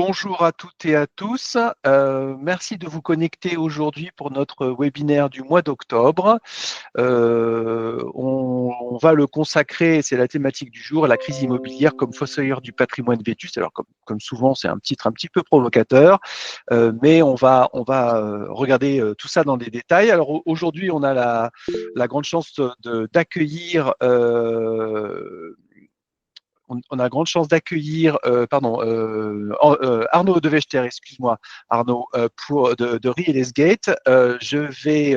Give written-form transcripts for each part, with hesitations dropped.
Bonjour à toutes et à tous. Merci de vous connecter aujourd'hui pour notre webinaire du mois d'octobre. On va le consacrer, c'est la thématique du jour, à la crise immobilière comme fossoyeur du patrimoine vétuste. Alors comme souvent, c'est un titre un petit peu provocateur, mais on va regarder tout ça dans les détails. Alors aujourd'hui, on a la grande chance d'accueillir on a grande chance d'accueillir, Arnaud de Vechter, excuse-moi, Arnaud, pour de Real Gate. J'étais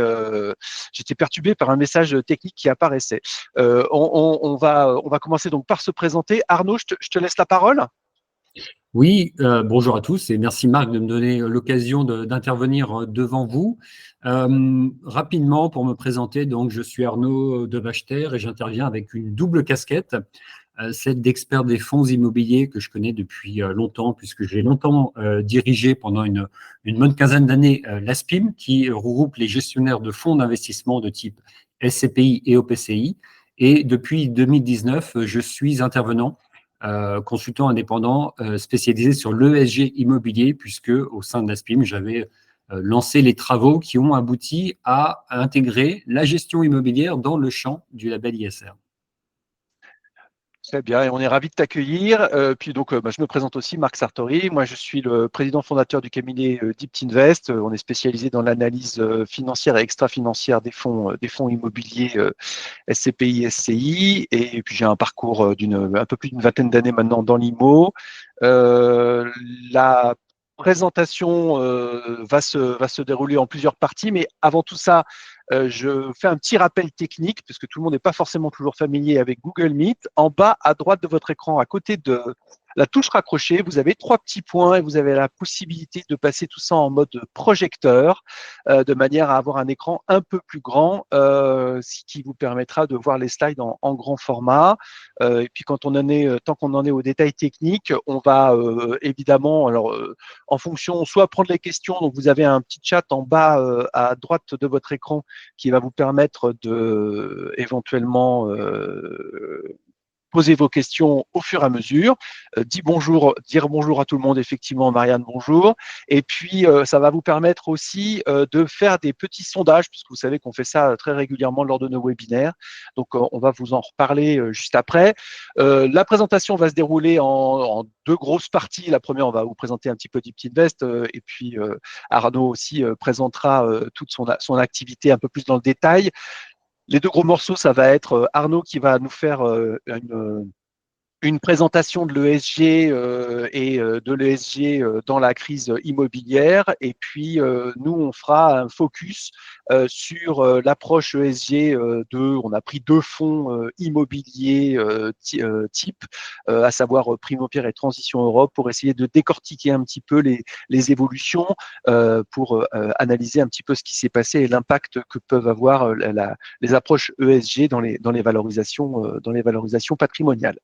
perturbé par un message technique qui apparaissait. On va commencer donc par se présenter. Arnaud, je te laisse la parole. Oui, bonjour à tous et merci Marc de me donner l'occasion d'intervenir devant vous. Rapidement, pour me présenter, donc je suis Arnaud de Wachter et j'interviens avec une double casquette, celle d'expert des fonds immobiliers que je connais depuis longtemps, puisque j'ai longtemps dirigé pendant une bonne quinzaine d'années l'ASPIM, qui regroupe les gestionnaires de fonds d'investissement de type SCPI et OPCI. Et depuis 2019, je suis intervenant consultant indépendant spécialisé sur l'ESG immobilier, puisque au sein de l'ASPIM, j'avais lancé les travaux qui ont abouti à intégrer la gestion immobilière dans le champ du label ISR. Très bien, et on est ravis de t'accueillir. Je me présente aussi, Marc Sartori. Moi, je suis le président fondateur du cabinet Deep Invest. On est spécialisé dans l'analyse financière et extra-financière des fonds immobiliers SCPI, SCI. Et puis, j'ai un parcours un peu plus d'une vingtaine d'années maintenant dans l'IMO. La présentation va se dérouler en plusieurs parties, mais avant tout ça, je fais un petit rappel technique, parce que tout le monde n'est pas forcément toujours familier avec Google Meet. En bas à droite de votre écran, à côté de la touche raccrochée, vous avez 3 petits points et vous avez la possibilité de passer tout ça en mode projecteur, de manière à avoir un écran un peu plus grand, ce qui vous permettra de voir les slides en grand format. Et puis tant qu'on en est au détail technique, on va évidemment, en fonction, soit prendre les questions, donc vous avez un petit chat en bas à droite de votre écran qui va vous permettre de éventuellement poser vos questions au fur et à mesure, dire bonjour à tout le monde, effectivement, Marianne, bonjour. Et puis, ça va vous permettre aussi de faire des petits sondages, puisque vous savez qu'on fait ça très régulièrement lors de nos webinaires. Donc, on va vous en reparler juste après. La présentation va se dérouler en 2 grosses parties. La première, on va vous présenter un petit peu Deep Invest, et puis Arnaud aussi présentera toute son activité un peu plus dans le détail. Les 2 gros morceaux, ça va être Arnaud qui va nous faire une présentation de l'ESG et de l'ESG dans la crise immobilière. Et puis, nous, on fera un focus sur l'approche ESG on a pris 2 fonds immobiliers type, à savoir Primopierre et Transition Europe, pour essayer de décortiquer un petit peu les évolutions, pour analyser un petit peu ce qui s'est passé et l'impact que peuvent avoir les approches ESG dans les valorisations patrimoniales.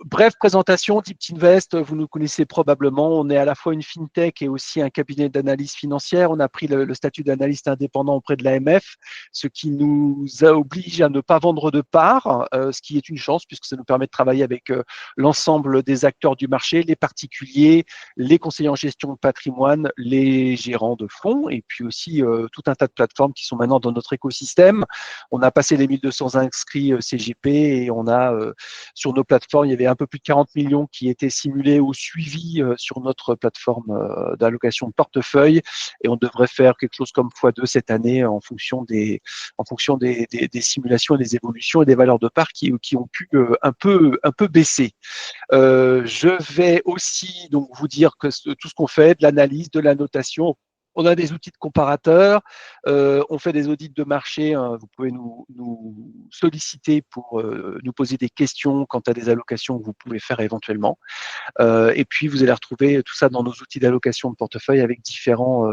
Bref présentation, Deep Invest, vous nous connaissez probablement. On est à la fois une fintech et aussi un cabinet d'analyse financière. On a pris le statut d'analyste indépendant auprès de l'AMF, ce qui nous oblige à ne pas vendre de parts, ce qui est une chance puisque ça nous permet de travailler avec l'ensemble des acteurs du marché, les particuliers, les conseillers en gestion de patrimoine, les gérants de fonds, et puis aussi tout un tas de plateformes qui sont maintenant dans notre écosystème. On a passé les 1200 inscrits CGP et on a sur nos plateformes, il y avait un peu plus de 40 millions qui étaient simulés ou suivis sur notre plateforme d'allocation de portefeuille, et on devrait faire quelque chose comme x2 cette année en fonction des simulations et des évolutions et des valeurs de part qui ont pu un peu baisser. Je vais aussi donc vous dire que tout ce qu'on fait, de l'analyse, de la notation. On a des outils de comparateurs, on fait des audits de marché, hein, vous pouvez nous solliciter pour nous poser des questions quant à des allocations que vous pouvez faire éventuellement. Et puis, vous allez retrouver tout ça dans nos outils d'allocation de portefeuille avec différents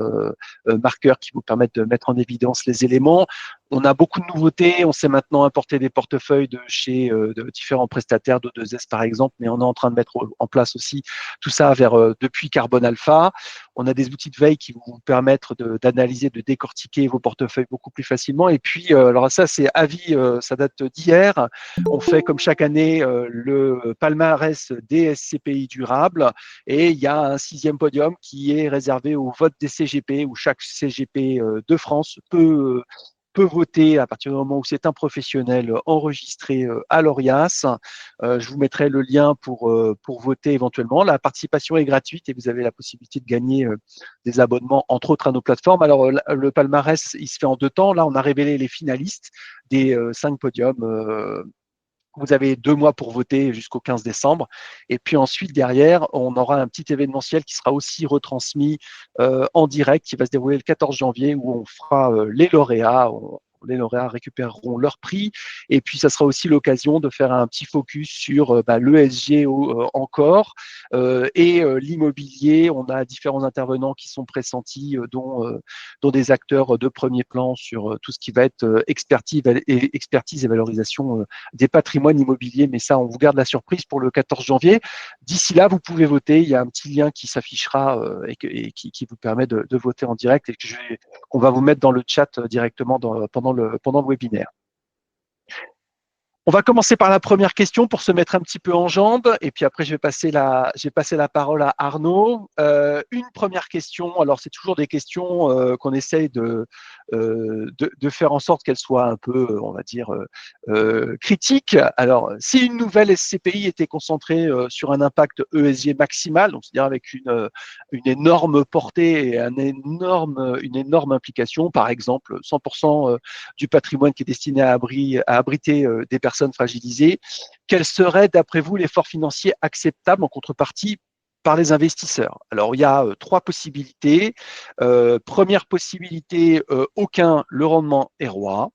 marqueurs qui vous permettent de mettre en évidence les éléments. On a beaucoup de nouveautés. On sait maintenant importer des portefeuilles de chez de différents prestataires, d'O2S par exemple, mais on est en train de mettre en place aussi tout ça depuis Carbone Alpha. On a des outils de veille qui vont vous permettre d'analyser, de décortiquer vos portefeuilles beaucoup plus facilement. Et puis, alors ça, c'est avis, ça date d'hier. On fait comme chaque année le palmarès des SCPI durables et il y a un 6e podium qui est réservé au vote des CGP où chaque CGP de France peut voter à partir du moment où c'est un professionnel enregistré à l'ORIAS. Je vous mettrai le lien pour voter éventuellement. La participation est gratuite et vous avez la possibilité de gagner des abonnements, entre autres, à nos plateformes. Alors, le palmarès, il se fait en 2 temps. Là, on a révélé les finalistes des 5 podiums. Vous avez 2 mois pour voter jusqu'au 15 décembre. Et puis ensuite, derrière, on aura un petit événementiel qui sera aussi retransmis en direct, qui va se dérouler le 14 janvier, où on fera les lauréats. Les lauréats récupéreront leur prix. Et puis, ça sera aussi l'occasion de faire un petit focus sur l'ESG encore et l'immobilier. On a différents intervenants qui sont pressentis, dont des acteurs de premier plan sur tout ce qui va être expertise et valorisation des patrimoines immobiliers, mais ça, on vous garde la surprise pour le 14 janvier. D'ici là, vous pouvez voter. Il y a un petit lien qui s'affichera et qui vous permet de voter en direct et qu'on va vous mettre dans le chat directement pendant le webinaire. On va commencer par la première question pour se mettre un petit peu en jambes et puis après je vais passer la parole à Arnaud. Une première question, alors c'est toujours des questions qu'on essaye de faire en sorte qu'elles soient un peu, on va dire, critiques. Alors, si une nouvelle SCPI était concentrée sur un impact ESG maximal, donc c'est-à-dire avec une énorme portée et une énorme implication, par exemple 100% du patrimoine qui est destiné à abriter des personnes fragilisées, quels seraient, d'après vous, l'effort financier acceptable en contrepartie par les investisseurs? Alors, il y a 3 possibilités. Première possibilité, aucun, le rendement est roi.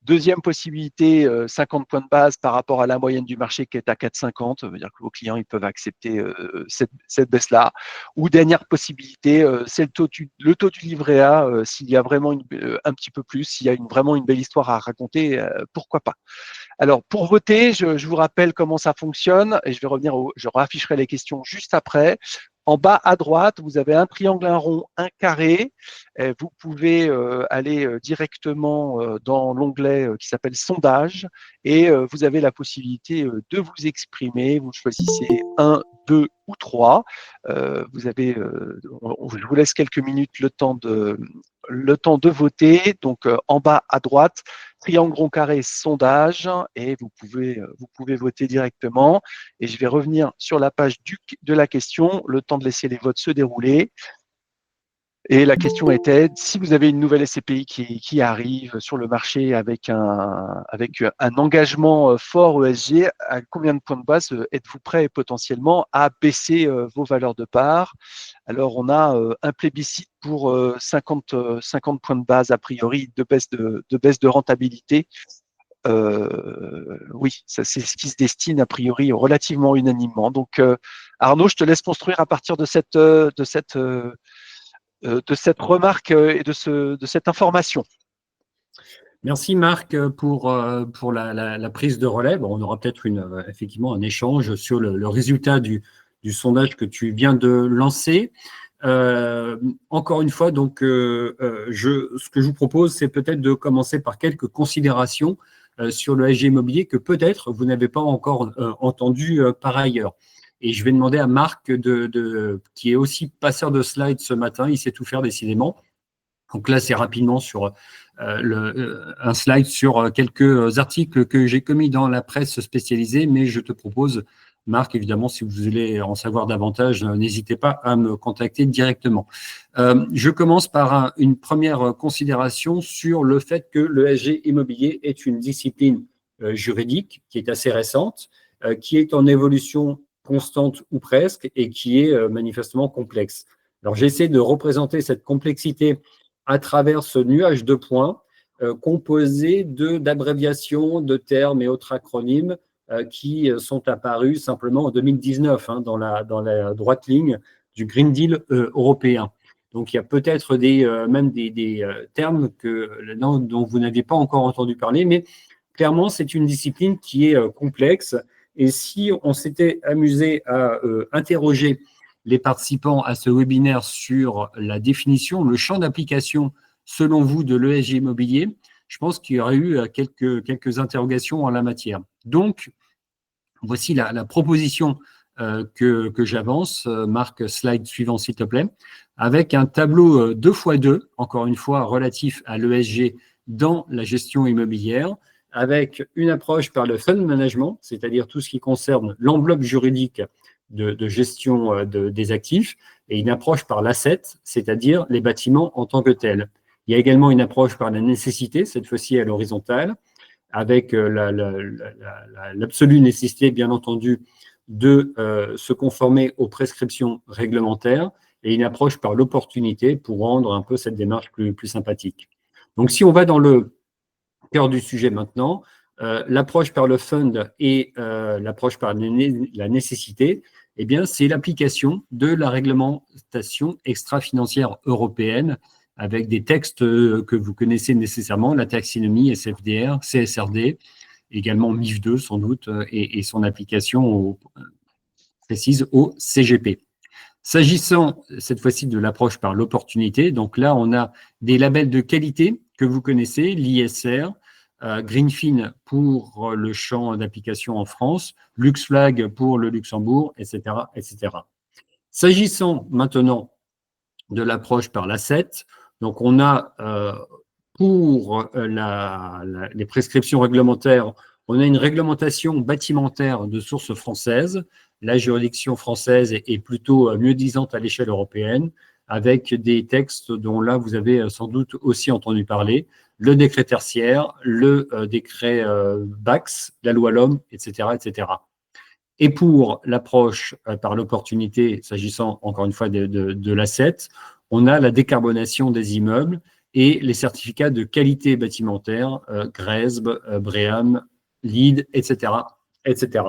Deuxième possibilité, 50 points de base par rapport à la moyenne du marché qui est à 4,50. Ça veut dire que vos clients ils peuvent accepter cette baisse-là. Ou dernière possibilité, c'est le taux du livret A. S'il y a vraiment un petit peu plus, s'il y a vraiment une belle histoire à raconter, pourquoi pas. Alors, pour voter, je vous rappelle comment ça fonctionne et je rafficherai les questions juste après. En bas à droite, vous avez un triangle, un rond, un carré. Vous pouvez aller directement dans l'onglet qui s'appelle sondage et vous avez la possibilité de vous exprimer. Vous choisissez 1, 2 ou 3. Je vous laisse quelques minutes le temps de voter. Donc, en bas à droite, triangle rond carré sondage et vous pouvez voter directement. Et je vais revenir sur la page de la question, le temps de laisser les votes se dérouler. Et la question était, si vous avez une nouvelle SCPI qui arrive sur le marché avec un engagement fort ESG, à combien de points de base êtes-vous prêt potentiellement à baisser vos valeurs de part? Alors, on a un plébiscite pour 50 points de base, a priori, de baisse de rentabilité. Oui, c'est ce qui se destine, a priori, relativement unanimement. Donc, Arnaud, je te laisse construire à partir de cette remarque et de cette information. Merci Marc pour la prise de relais. Bon, on aura peut-être effectivement un échange sur le résultat du sondage que tu viens de lancer. Encore une fois, donc, ce que je vous propose, c'est peut-être de commencer par quelques considérations sur le SG immobilier que peut-être vous n'avez pas encore entendu par ailleurs. Et je vais demander à Marc, qui est aussi passeur de slides ce matin, il sait tout faire décidément. Donc là, c'est rapidement sur un slide sur quelques articles que j'ai commis dans la presse spécialisée, mais je te propose, Marc, évidemment, si vous voulez en savoir davantage, n'hésitez pas à me contacter directement. Je commence par une première considération sur le fait que le SG immobilier est une discipline juridique qui est assez récente, qui est en évolution constante ou presque, et qui est manifestement complexe. Alors, j'essaie de représenter cette complexité à travers ce nuage de points composé d'abréviations, de termes et autres acronymes qui sont apparus simplement en 2019 dans la droite ligne du Green Deal européen. Donc, il y a peut-être même des termes dont vous n'aviez pas encore entendu parler, mais clairement, c'est une discipline qui est complexe. Et si on s'était amusé à interroger les participants à ce webinaire sur la définition, le champ d'application, selon vous, de l'ESG immobilier, je pense qu'il y aurait eu quelques interrogations en la matière. Donc, voici la proposition que j'avance. Marc, slide suivant, s'il te plaît, avec un tableau 2x2, encore une fois, relatif à l'ESG dans la gestion immobilière, avec une approche par le fund management, c'est-à-dire tout ce qui concerne l'enveloppe juridique de gestion des actifs, et une approche par l'asset, c'est-à-dire les bâtiments en tant que tels. Il y a également une approche par la nécessité, cette fois-ci à l'horizontale, avec l'absolue nécessité, bien entendu, de se conformer aux prescriptions réglementaires et une approche par l'opportunité pour rendre un peu cette démarche plus sympathique. Donc, si on va dans le cœur du sujet maintenant, l'approche par le fund et l'approche par la nécessité, eh bien, c'est l'application de la réglementation extra-financière européenne avec des textes que vous connaissez nécessairement, la taxinomie, SFDR, CSRD, également MIF2 sans doute, et son application précise au CGP. S'agissant cette fois-ci de l'approche par l'opportunité, donc là, on a des labels de qualité que vous connaissez, l'ISR, Greenfin pour le champ d'application en France, LuxFlag pour le Luxembourg, etc., etc. S'agissant maintenant de l'approche par l'asset, donc on a pour les prescriptions réglementaires, on a une réglementation bâtimentaire de source française. La juridiction française est plutôt mieux-disante à l'échelle européenne, avec des textes dont là, vous avez sans doute aussi entendu parler, le décret tertiaire, le décret BAX, la loi LOM, etc., etc. Et pour l'approche par l'opportunité, s'agissant encore une fois de l'asset, on a la décarbonation des immeubles et les certificats de qualité bâtimentaire, GRESB, BREEAM, LEED, etc., etc.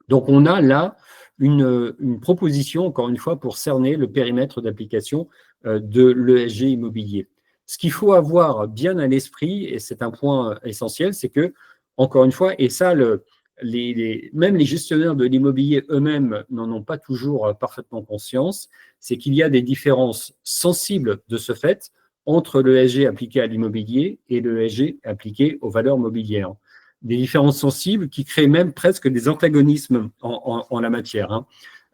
Donc, on a là une proposition, encore une fois, pour cerner le périmètre d'application de l'ESG immobilier. Ce qu'il faut avoir bien à l'esprit, et c'est un point essentiel, c'est que, encore une fois, et ça, même les gestionnaires de l'immobilier eux-mêmes n'en ont pas toujours parfaitement conscience, c'est qu'il y a des différences sensibles de ce fait entre l'ESG appliqué à l'immobilier et l'ESG appliqué aux valeurs mobilières. Des différences sensibles qui créent même presque des antagonismes en la matière.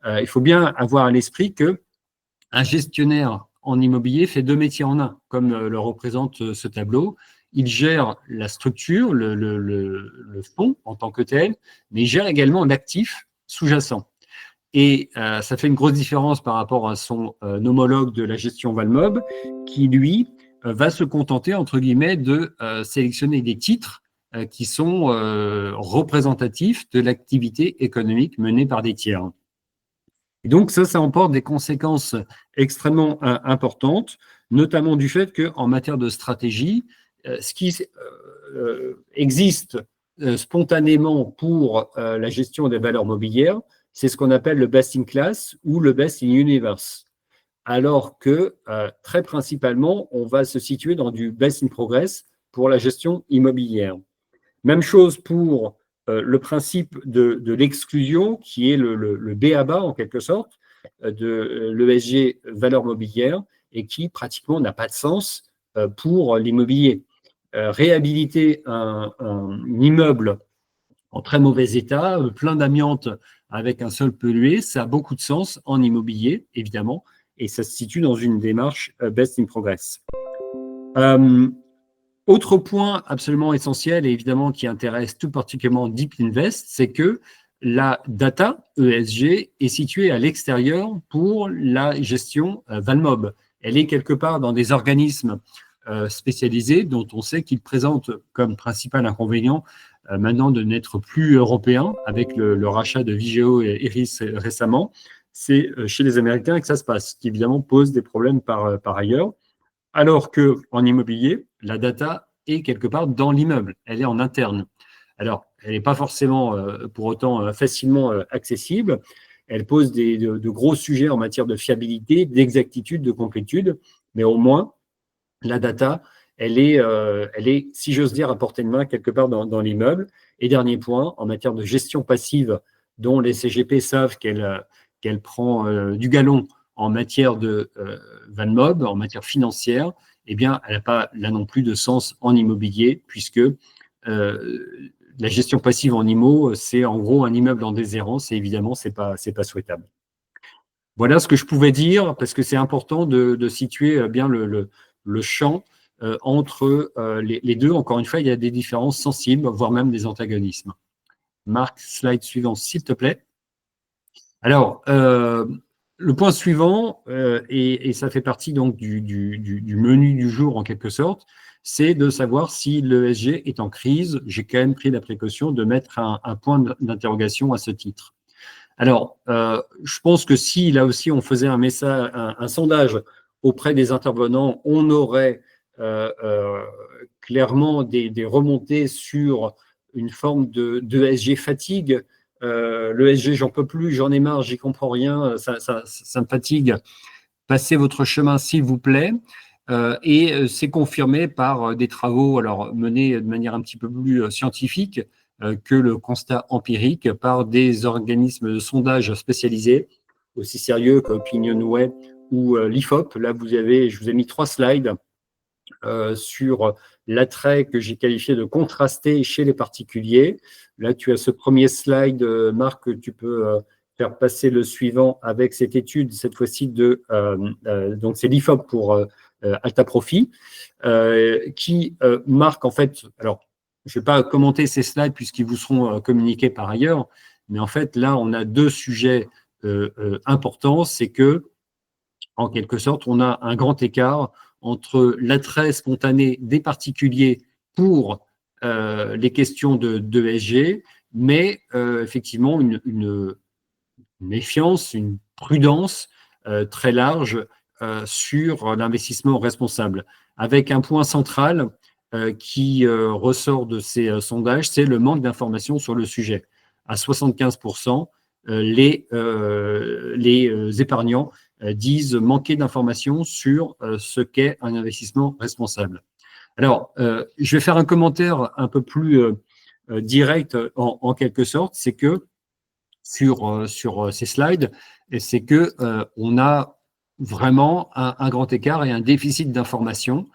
Il faut bien avoir à l'esprit qu'un gestionnaire en immobilier fait deux métiers en un, comme le représente ce tableau. Il gère la structure, le fonds en tant que tel, mais il gère également l'actif sous-jacent. Et ça fait une grosse différence par rapport à son homologue de la gestion Valmob, qui, lui, va se contenter, entre guillemets, de sélectionner des titres qui sont représentatifs de l'activité économique menée par des tiers. Et donc, ça emporte des conséquences extrêmement importantes, notamment du fait qu'en matière de stratégie, ce qui existe spontanément pour la gestion des valeurs mobilières, c'est ce qu'on appelle le best in class ou le best in universe. Alors que, très principalement, on va se situer dans du best in progress pour la gestion immobilière. Même chose pour le principe de l'exclusion, qui est le b.a.-ba, en quelque sorte, de l'ESG valeur mobilière, et qui pratiquement n'a pas de sens pour l'immobilier. Réhabiliter un immeuble en très mauvais état, plein d'amiante avec un sol pollué, ça a beaucoup de sens en immobilier, évidemment, et ça se situe dans une démarche best in progress. Autre point absolument essentiel et évidemment qui intéresse tout particulièrement Deep Invest, c'est que la data ESG est située à l'extérieur pour la gestion Valmob. Elle est quelque part dans des organismes spécialisés dont on sait qu'ils présentent comme principal inconvénient maintenant de n'être plus européens avec le rachat de Vigeo et Iris récemment. C'est chez les Américains que ça se passe, ce qui évidemment pose des problèmes par ailleurs. Alors qu'en immobilier, la data est quelque part dans l'immeuble, elle est en interne. Alors, elle n'est pas forcément pour autant facilement accessible. elle pose de gros sujets en matière de fiabilité, d'exactitude, de complétude, mais au moins, la data, elle est, si j'ose dire, à portée de main quelque part dans l'immeuble. Et dernier point, en matière de gestion passive, dont les CGP savent qu'elle prend du galon en matière de VanMob, en matière financière, eh bien, elle n'a pas là non plus de sens en immobilier, puisque la gestion passive en IMO, c'est en gros un immeuble en déshérence, et évidemment, c'est pas souhaitable. Voilà ce que je pouvais dire, parce que c'est important de situer bien le champ entre les deux. Encore une fois, il y a des différences sensibles, voire même des antagonismes. Marc, slide suivant, s'il te plaît. Alors, le point suivant, et ça fait partie donc du menu du jour en quelque sorte, c'est de savoir si l'ESG est en crise. J'ai quand même pris la précaution de mettre un point d'interrogation à ce titre. Alors, je pense que si là aussi on faisait un sondage auprès des intervenants, on aurait clairement des remontées sur une forme de ESG fatigue. L'ESG, j'en peux plus, j'en ai marre, j'y comprends rien, ça me fatigue. Passez votre chemin, s'il vous plaît. Et c'est confirmé par des travaux menés de manière un petit peu plus scientifique que le constat empirique par des organismes de sondage spécialisés, aussi sérieux qu'Opinionway ou l'IFOP. Là, je vous ai mis 3 slides sur l'attrait que j'ai qualifié de contrasté chez les particuliers. Là, tu as ce premier slide, Marc, que tu peux faire passer le suivant avec cette étude, cette fois-ci donc c'est l'IFOP pour Alta Profit, qui marque en fait, alors je ne vais pas commenter ces slides puisqu'ils vous seront communiqués par ailleurs, mais en fait là on a 2 sujets importants, c'est que en quelque sorte on a un grand écart entre l'attrait spontané des particuliers pour les questions de ESG, mais effectivement une méfiance, une prudence très large sur l'investissement responsable. Avec un point central qui ressort de ces sondages, c'est le manque d'informations sur le sujet. À 75%, les épargnants disent manquer d'informations sur ce qu'est un investissement responsable. Alors, je vais faire un commentaire un peu plus direct en quelque sorte, c'est que sur ces slides, c'est que on a vraiment un grand écart et un déficit d'information.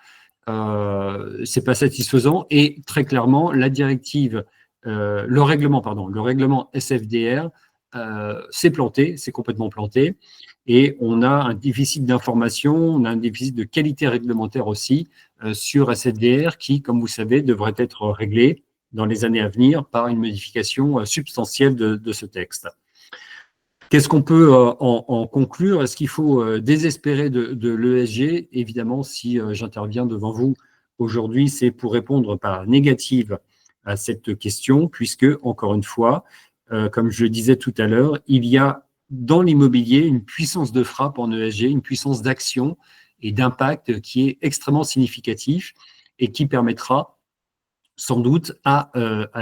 C'est pas satisfaisant et très clairement la directive, le règlement SFDR s'est planté, c'est complètement planté et on a un déficit d'information, on a un déficit de qualité réglementaire aussi sur SFDR qui, comme vous savez, devrait être réglé dans les années à venir par une modification substantielle de ce texte. Qu'est-ce qu'on peut en conclure? Est-ce qu'il faut désespérer de l'ESG? Évidemment, si j'interviens devant vous aujourd'hui, c'est pour répondre par négative à cette question, puisque, encore une fois, comme je le disais tout à l'heure, il y a dans l'immobilier une puissance de frappe en ESG, une puissance d'action et d'impact qui est extrêmement significatif et qui permettra sans doute à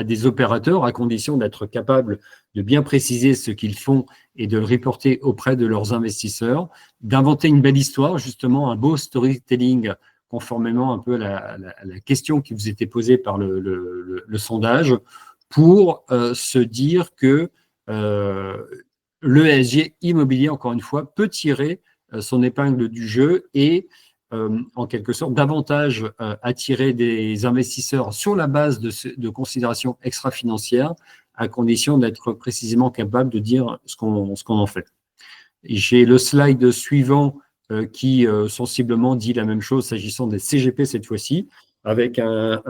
des opérateurs, à condition d'être capables de bien préciser ce qu'ils font et de le reporter auprès de leurs investisseurs, d'inventer une belle histoire, justement un beau storytelling, conformément un peu à la question qui vous était posée par le sondage, pour se dire que l'ESG immobilier, encore une fois, peut tirer son épingle du jeu et en quelque sorte, davantage attirer des investisseurs sur la base de considérations extra-financières, à condition d'être précisément capable de dire ce qu'on en fait. J'ai le slide suivant qui sensiblement dit la même chose s'agissant des CGP cette fois-ci, avec un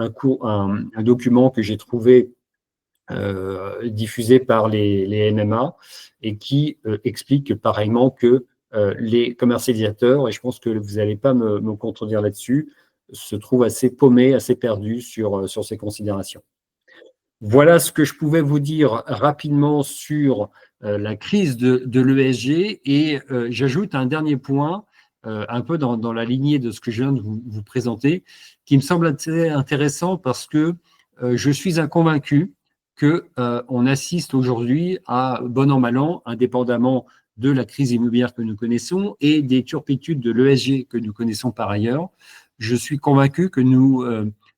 document que j'ai trouvé diffusé par les NMA et qui explique pareillement que les commercialisateurs, et je pense que vous n'allez pas me contredire là-dessus, se trouvent assez paumés, assez perdus sur ces considérations. Voilà ce que je pouvais vous dire rapidement sur la crise de l'ESG et j'ajoute un dernier point, un peu dans la lignée de ce que je viens de vous présenter, qui me semble assez intéressant parce que je suis un convaincu qu'on assiste aujourd'hui à bon an mal an, indépendamment de la crise immobilière que nous connaissons et des turpitudes de l'ESG que nous connaissons par ailleurs. Je suis convaincu que nous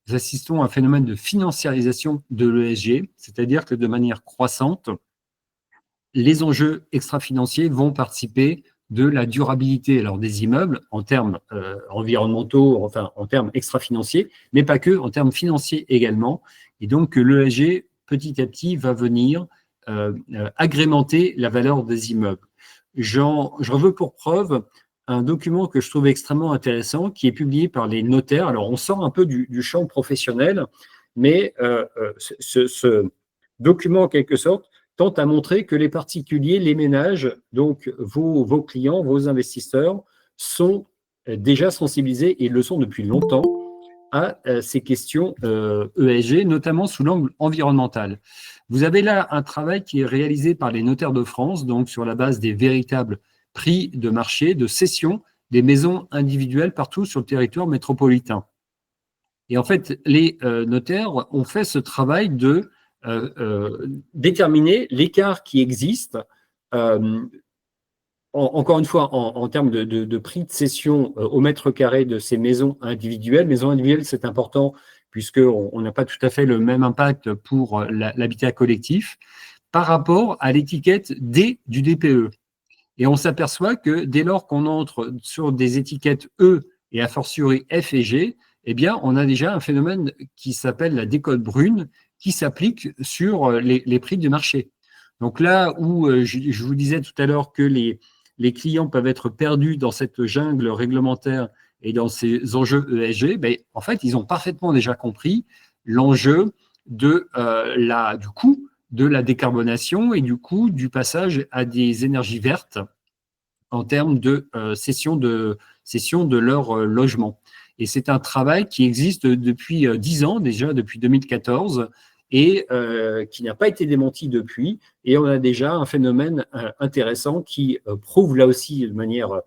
assistons à un phénomène de financiarisation de l'ESG, c'est-à-dire que de manière croissante, les enjeux extra-financiers vont participer de la durabilité alors des immeubles en termes environnementaux, enfin en termes extra-financiers, mais pas que, en termes financiers également. Et donc l'ESG, petit à petit, va venir agrémenter la valeur des immeubles. J'en veux pour preuve un document que je trouve extrêmement intéressant qui est publié par les notaires. Alors on sort un peu du champ professionnel, mais ce document en quelque sorte tente à montrer que les particuliers, les ménages, donc vos clients, vos investisseurs, sont déjà sensibilisés, et le sont depuis longtemps, à ces questions ESG, notamment sous l'angle environnemental. Vous avez là un travail qui est réalisé par les notaires de France, donc sur la base des véritables prix de marché, de cession des maisons individuelles partout sur le territoire métropolitain. Et en fait, les notaires ont fait ce travail de déterminer l'écart qui existe, encore une fois, en termes de prix de cession au mètre carré de ces maisons individuelles. Maisons individuelles, c'est important puisqu'on n'a pas tout à fait le même impact pour l'habitat collectif par rapport à l'étiquette D du DPE. Et on s'aperçoit que dès lors qu'on entre sur des étiquettes E et a fortiori F et G, eh bien, on a déjà un phénomène qui s'appelle la décote brune qui s'applique sur les prix du marché. Donc là où je vous disais tout à l'heure que les clients peuvent être perdus dans cette jungle réglementaire et dans ces enjeux ESG, ben, en fait, ils ont parfaitement déjà compris l'enjeu du coût de la décarbonation et du coût du passage à des énergies vertes en termes de cession de leur logement. Et c'est un travail qui existe depuis 10 ans, déjà depuis 2014, et qui n'a pas été démenti depuis. Et on a déjà un phénomène intéressant qui prouve là aussi de manière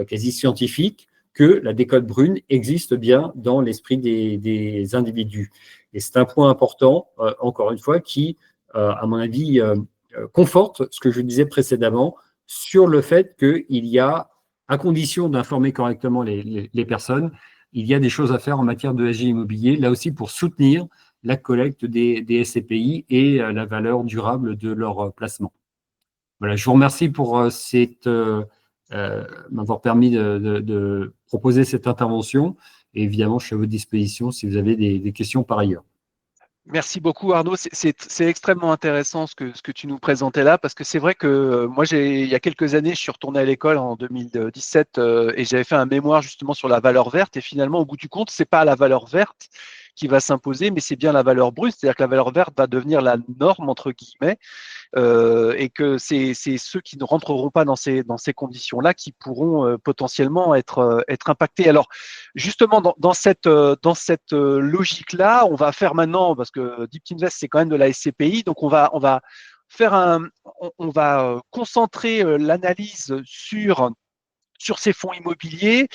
quasi scientifique que la décote brune existe bien dans l'esprit des individus. Et c'est un point important, encore une fois, qui, à mon avis, conforte ce que je disais précédemment sur le fait qu'il y a, à condition d'informer correctement les personnes, il y a des choses à faire en matière de SG immobilier, là aussi pour soutenir la collecte des SCPI et la valeur durable de leur placement. Voilà, je vous remercie pour m'avoir permis de proposer cette intervention. Et évidemment, je suis à votre disposition si vous avez des questions par ailleurs. Merci beaucoup Arnaud, c'est extrêmement intéressant ce que tu nous présentais là, parce que c'est vrai que moi, il y a quelques années, je suis retourné à l'école en 2017 et j'avais fait un mémoire justement sur la valeur verte, et finalement, au bout du compte, c'est pas la valeur verte qui va s'imposer, mais c'est bien la valeur brute, c'est-à-dire que la valeur verte va devenir la norme, entre guillemets, et que c'est ceux qui ne rentreront pas dans ces conditions-là qui pourront potentiellement être impactés. Alors, justement, dans cette logique-là, on va faire maintenant, parce que Deep Invest, c'est quand même de la SCPI, donc on va concentrer l'analyse sur ces fonds immobiliers.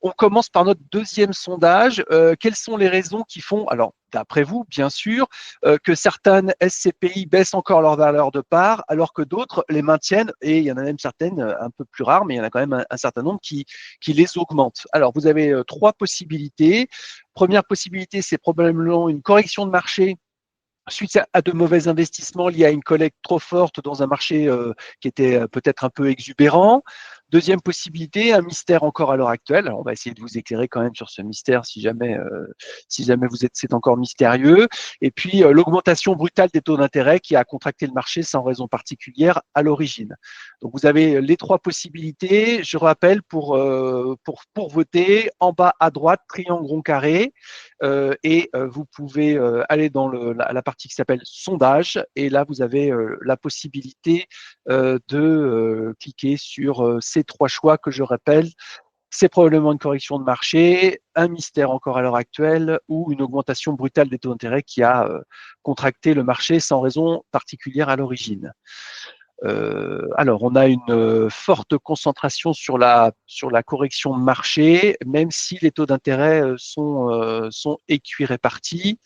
On commence par notre deuxième sondage. Quelles sont les raisons qui font, alors d'après vous, bien sûr, que certaines SCPI baissent encore leur valeur de part, alors que d'autres les maintiennent, et il y en a même certaines un peu plus rares, mais il y en a quand même un certain nombre qui les augmentent. Alors, vous avez trois possibilités. Première possibilité, c'est probablement une correction de marché suite à de mauvais investissements liés à une collecte trop forte dans un marché qui était peut-être un peu exubérant. Deuxième possibilité, un mystère encore à l'heure actuelle. Alors, on va essayer de vous éclairer quand même sur ce mystère si jamais c'est encore mystérieux. Et puis l'augmentation brutale des taux d'intérêt qui a contracté le marché sans raison particulière à l'origine. Donc vous avez les trois possibilités. Je rappelle pour voter, en bas à droite, triangle rond carré, et vous pouvez aller dans la partie qui s'appelle sondage, et là vous avez la possibilité de cliquer sur ces trois choix que je rappelle. C'est probablement une correction de marché, un mystère encore à l'heure actuelle, ou une augmentation brutale des taux d'intérêt qui a contracté le marché sans raison particulière à l'origine. Alors, on a une forte concentration sur la correction de marché, même si les taux d'intérêt sont équirépartis.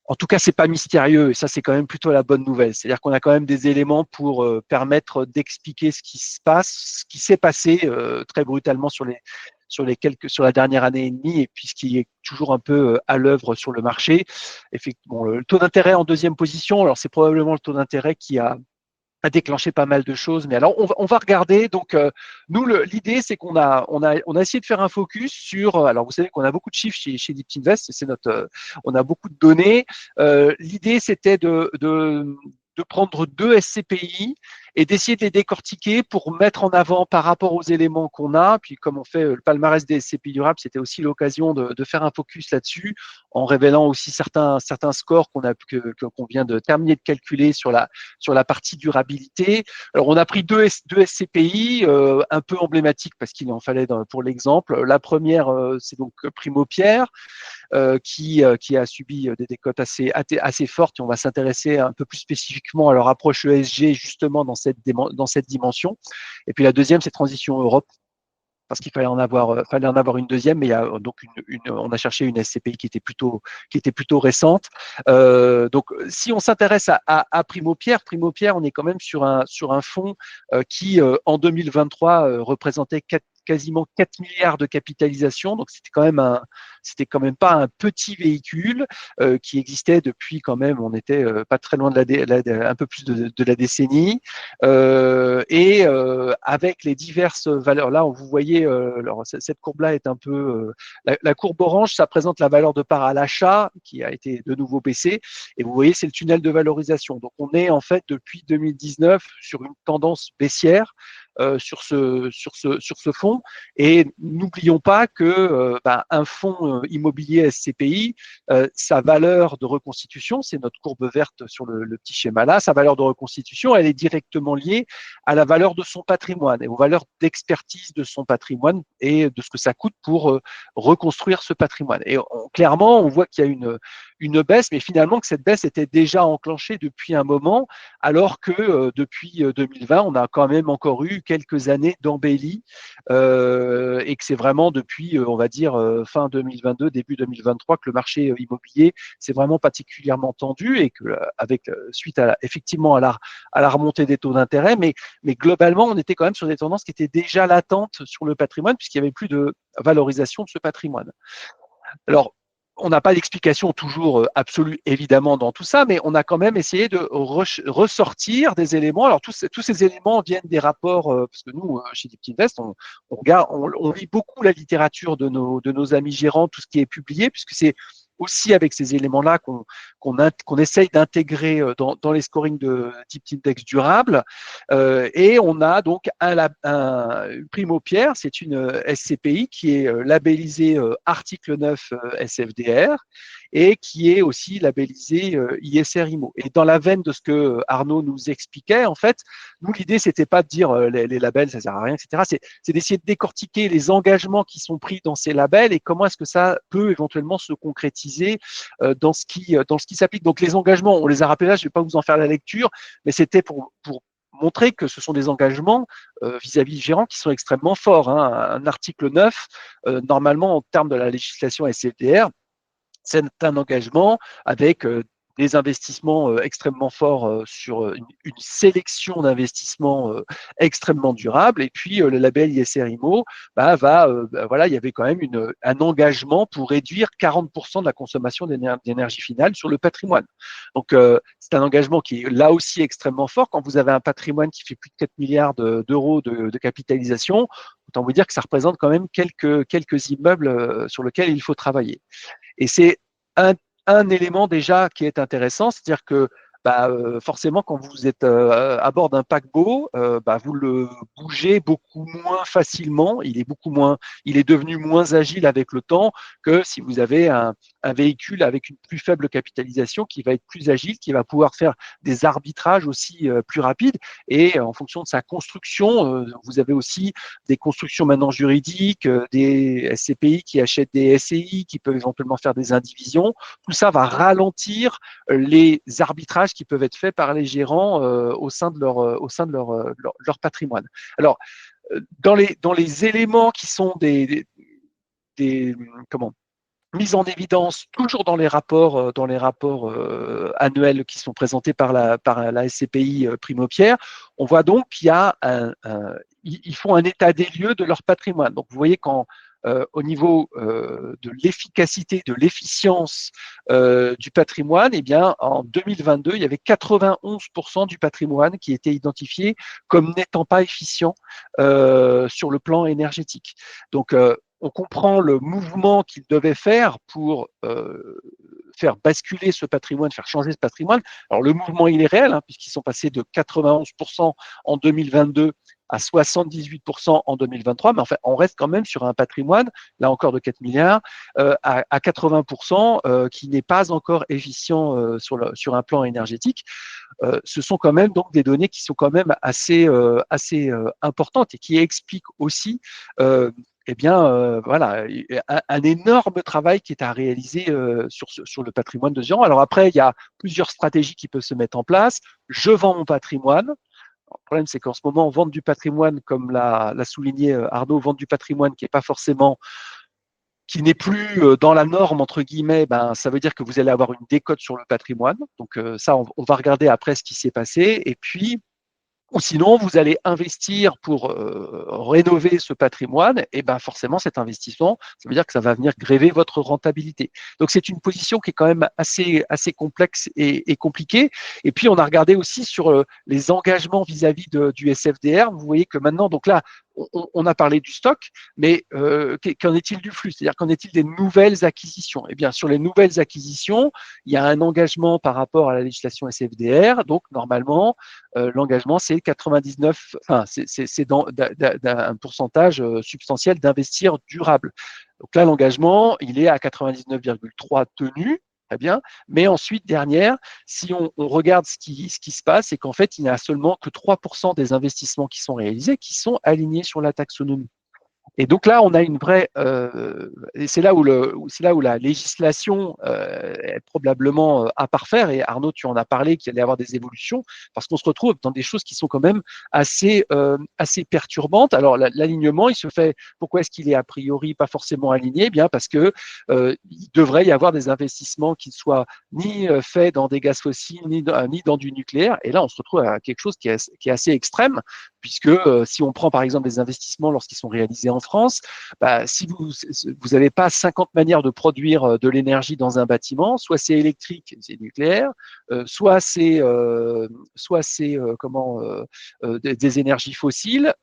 En tout cas, c'est pas mystérieux et ça, c'est quand même plutôt la bonne nouvelle. C'est-à-dire qu'on a quand même des éléments pour permettre d'expliquer ce qui se passe, ce qui s'est passé très brutalement sur la dernière année et demie et puis ce qui est toujours un peu à l'œuvre sur le marché. Effectivement, le taux d'intérêt en deuxième position. Alors, c'est probablement le taux d'intérêt qui a déclenché pas mal de choses. Mais alors, on va regarder. Donc, nous, l'idée, c'est qu'on a essayé de faire un focus sur. Alors, vous savez qu'on a beaucoup de chiffres chez Deep Invest. C'est on a beaucoup de données. L'idée, c'était de prendre deux SCPI et d'essayer de les décortiquer pour mettre en avant par rapport aux éléments qu'on a. Puis, comme on fait le palmarès des SCPI durables, c'était aussi l'occasion de faire un focus là-dessus, en révélant aussi certains scores qu'on vient de terminer de calculer sur la partie durabilité. Alors, on a pris deux SCPI un peu emblématiques parce qu'il en fallait pour l'exemple. La première, c'est donc Primo Pierre, qui a subi des décotes assez fortes. Et on va s'intéresser un peu plus spécifiquement à leur approche ESG justement dans cette dimension. Et puis la deuxième, c'est Transition Europe, parce qu'il fallait en avoir une deuxième, mais il y a donc on a cherché une SCPI qui était plutôt récente. Donc, si on s'intéresse à Primo Pierre, on est quand même sur un fonds qui, en 2023, représentait quasiment 4 milliards de capitalisation. Donc, c'était quand même pas un petit véhicule qui existait depuis quand même, on était pas très loin de un peu plus de la décennie. Et avec les diverses valeurs, là, vous voyez, alors, cette courbe-là est un peu, la courbe orange, ça présente la valeur de part à l'achat qui a été de nouveau baissée, et vous voyez, c'est le tunnel de valorisation. Donc, on est en fait depuis 2019 sur une tendance baissière sur ce fonds. Et n'oublions pas que un fonds immobilier SCPI, sa valeur de reconstitution, c'est notre courbe verte sur le petit schéma là, sa valeur de reconstitution, elle est directement liée à la valeur de son patrimoine et aux valeurs d'expertise de son patrimoine et de ce que ça coûte pour reconstruire ce patrimoine. Et clairement, on voit qu'il y a une baisse, mais finalement que cette baisse était déjà enclenchée depuis un moment, alors que depuis 2020, on a quand même encore eu quelques années d'embellie et que c'est vraiment depuis, on va dire, fin 2022, début 2023, que le marché immobilier s'est vraiment particulièrement tendu et que, suite effectivement à la remontée des taux d'intérêt, mais globalement, on était quand même sur des tendances qui étaient déjà latentes sur le patrimoine puisqu'il n'y avait plus de valorisation de ce patrimoine. Alors, on n'a pas d'explication toujours absolue, évidemment, dans tout ça, mais on a quand même essayé de ressortir des éléments. Alors, tous ces éléments viennent des rapports, parce que nous, chez Deep Invest, on lit beaucoup la littérature de nos amis gérants, tout ce qui est publié, puisque c'est aussi avec ces éléments-là qu'on essaye d'intégrer dans les scorings de Deep Index durable. Et on a donc un Primo Pierre, c'est une SCPI qui est labellisée article 9 SFDR et qui est aussi labellisée ISR IMO. Et dans la veine de ce que Arnaud nous expliquait, en fait, nous, l'idée, c'était pas de dire les labels, ça sert à rien, etc. C'est d'essayer de décortiquer les engagements qui sont pris dans ces labels et comment est-ce que ça peut éventuellement se concrétiser dans ce qui s'applique. Donc, les engagements, on les a rappelés là, je ne vais pas vous en faire la lecture, mais c'était pour montrer que ce sont des engagements vis-à-vis du gérant qui sont extrêmement forts. Hein. Un article 9, normalement, en termes de la législation SFDR, c'est un engagement avec des investissements extrêmement forts sur une sélection d'investissements extrêmement durables. Et puis, le label ISR IMO, voilà, il y avait quand même un engagement pour réduire 40% de la consommation d'énergie finale sur le patrimoine. Donc, c'est un engagement qui est là aussi extrêmement fort. Quand vous avez un patrimoine qui fait plus de 4 milliards d'euros de capitalisation, autant vous dire que ça représente quand même quelques immeubles sur lesquels il faut travailler. Et c'est un élément déjà qui est intéressant, c'est-à-dire que forcément, quand vous êtes à bord d'un paquebot, vous le bougez beaucoup moins facilement. Il est devenu moins agile avec le temps que si vous avez un véhicule avec une plus faible capitalisation qui va être plus agile, qui va pouvoir faire des arbitrages aussi plus rapides. Et en fonction de sa construction, vous avez aussi des constructions maintenant juridiques, des SCPI qui achètent des SCI, qui peuvent éventuellement faire des indivisions. Tout ça va ralentir les arbitrages qui peuvent être faits par les gérants au sein de leur patrimoine. Alors, dans les éléments qui sont des comment mise en évidence toujours dans les rapports annuels qui sont présentés par la SCPI Primo Pierre. On voit donc qu'il y a ils font un état des lieux de leur patrimoine. Donc, vous voyez au niveau de l'efficacité, de l'efficience du patrimoine, eh bien, en 2022, il y avait 91% du patrimoine qui était identifié comme n'étant pas efficient sur le plan énergétique. Donc, on comprend le mouvement qu'ils devaient faire pour faire basculer ce patrimoine, faire changer ce patrimoine. Alors, le mouvement, il est réel, hein, puisqu'ils sont passés de 91% en 2022 à 78% en 2023, mais enfin, on reste quand même sur un patrimoine, là encore de 4 milliards, à 80% qui n'est pas encore efficient sur un plan énergétique. Ce sont quand même donc des données qui sont quand même assez importantes et qui expliquent aussi eh bien, voilà, un énorme travail qui est à réaliser sur le patrimoine de Giron. Alors après, il y a plusieurs stratégies qui peuvent se mettre en place. Je vends mon patrimoine. Le problème, c'est qu'en ce moment, vendre du patrimoine, comme l'a souligné Arnaud, vendre du patrimoine qui n'est pas forcément, qui n'est plus dans la norme, entre guillemets, ben, ça veut dire que vous allez avoir une décote sur le patrimoine. Donc ça, on va regarder après ce qui s'est passé. Et puis, ou sinon, vous allez investir pour rénover ce patrimoine, et ben forcément, cet investissement, ça veut dire que ça va venir gréver votre rentabilité. Donc, c'est une position qui est quand même assez complexe et compliquée. Et puis, on a regardé aussi sur les engagements vis-à-vis du SFDR. Vous voyez que maintenant, donc là, on a parlé du stock, mais qu'en est-il du flux? C'est-à-dire qu'en est-il des nouvelles acquisitions? Eh bien, sur les nouvelles acquisitions, il y a un engagement par rapport à la législation SFDR. Donc, normalement, l'engagement, c'est 99, enfin, c'est d'un pourcentage substantiel d'investir durable. Donc là, l'engagement, il est à 99,3 tenu. Très bien. Mais ensuite, derrière, si on regarde ce qui se passe, c'est qu'en fait, il n'y a seulement que 3% des investissements qui sont réalisés qui sont alignés sur la taxonomie. Et donc là, on a une vraie, et c'est là où la législation est probablement à parfaire. Et Arnaud, tu en as parlé qu'il allait y avoir des évolutions parce qu'on se retrouve dans des choses qui sont quand même assez perturbantes. Alors l'alignement, il se fait. Pourquoi est-ce qu'il est a priori pas forcément aligné? Eh bien parce que il devrait y avoir des investissements qui ne soient ni faits dans des gaz fossiles ni dans du nucléaire. Et là, on se retrouve à quelque chose qui est assez extrême puisque si on prend par exemple des investissements lorsqu'ils sont réalisés en France, bah, si vous n'avez pas 50 manières de produire de l'énergie dans un bâtiment, soit c'est électrique, c'est nucléaire, soit c'est des énergies fossiles,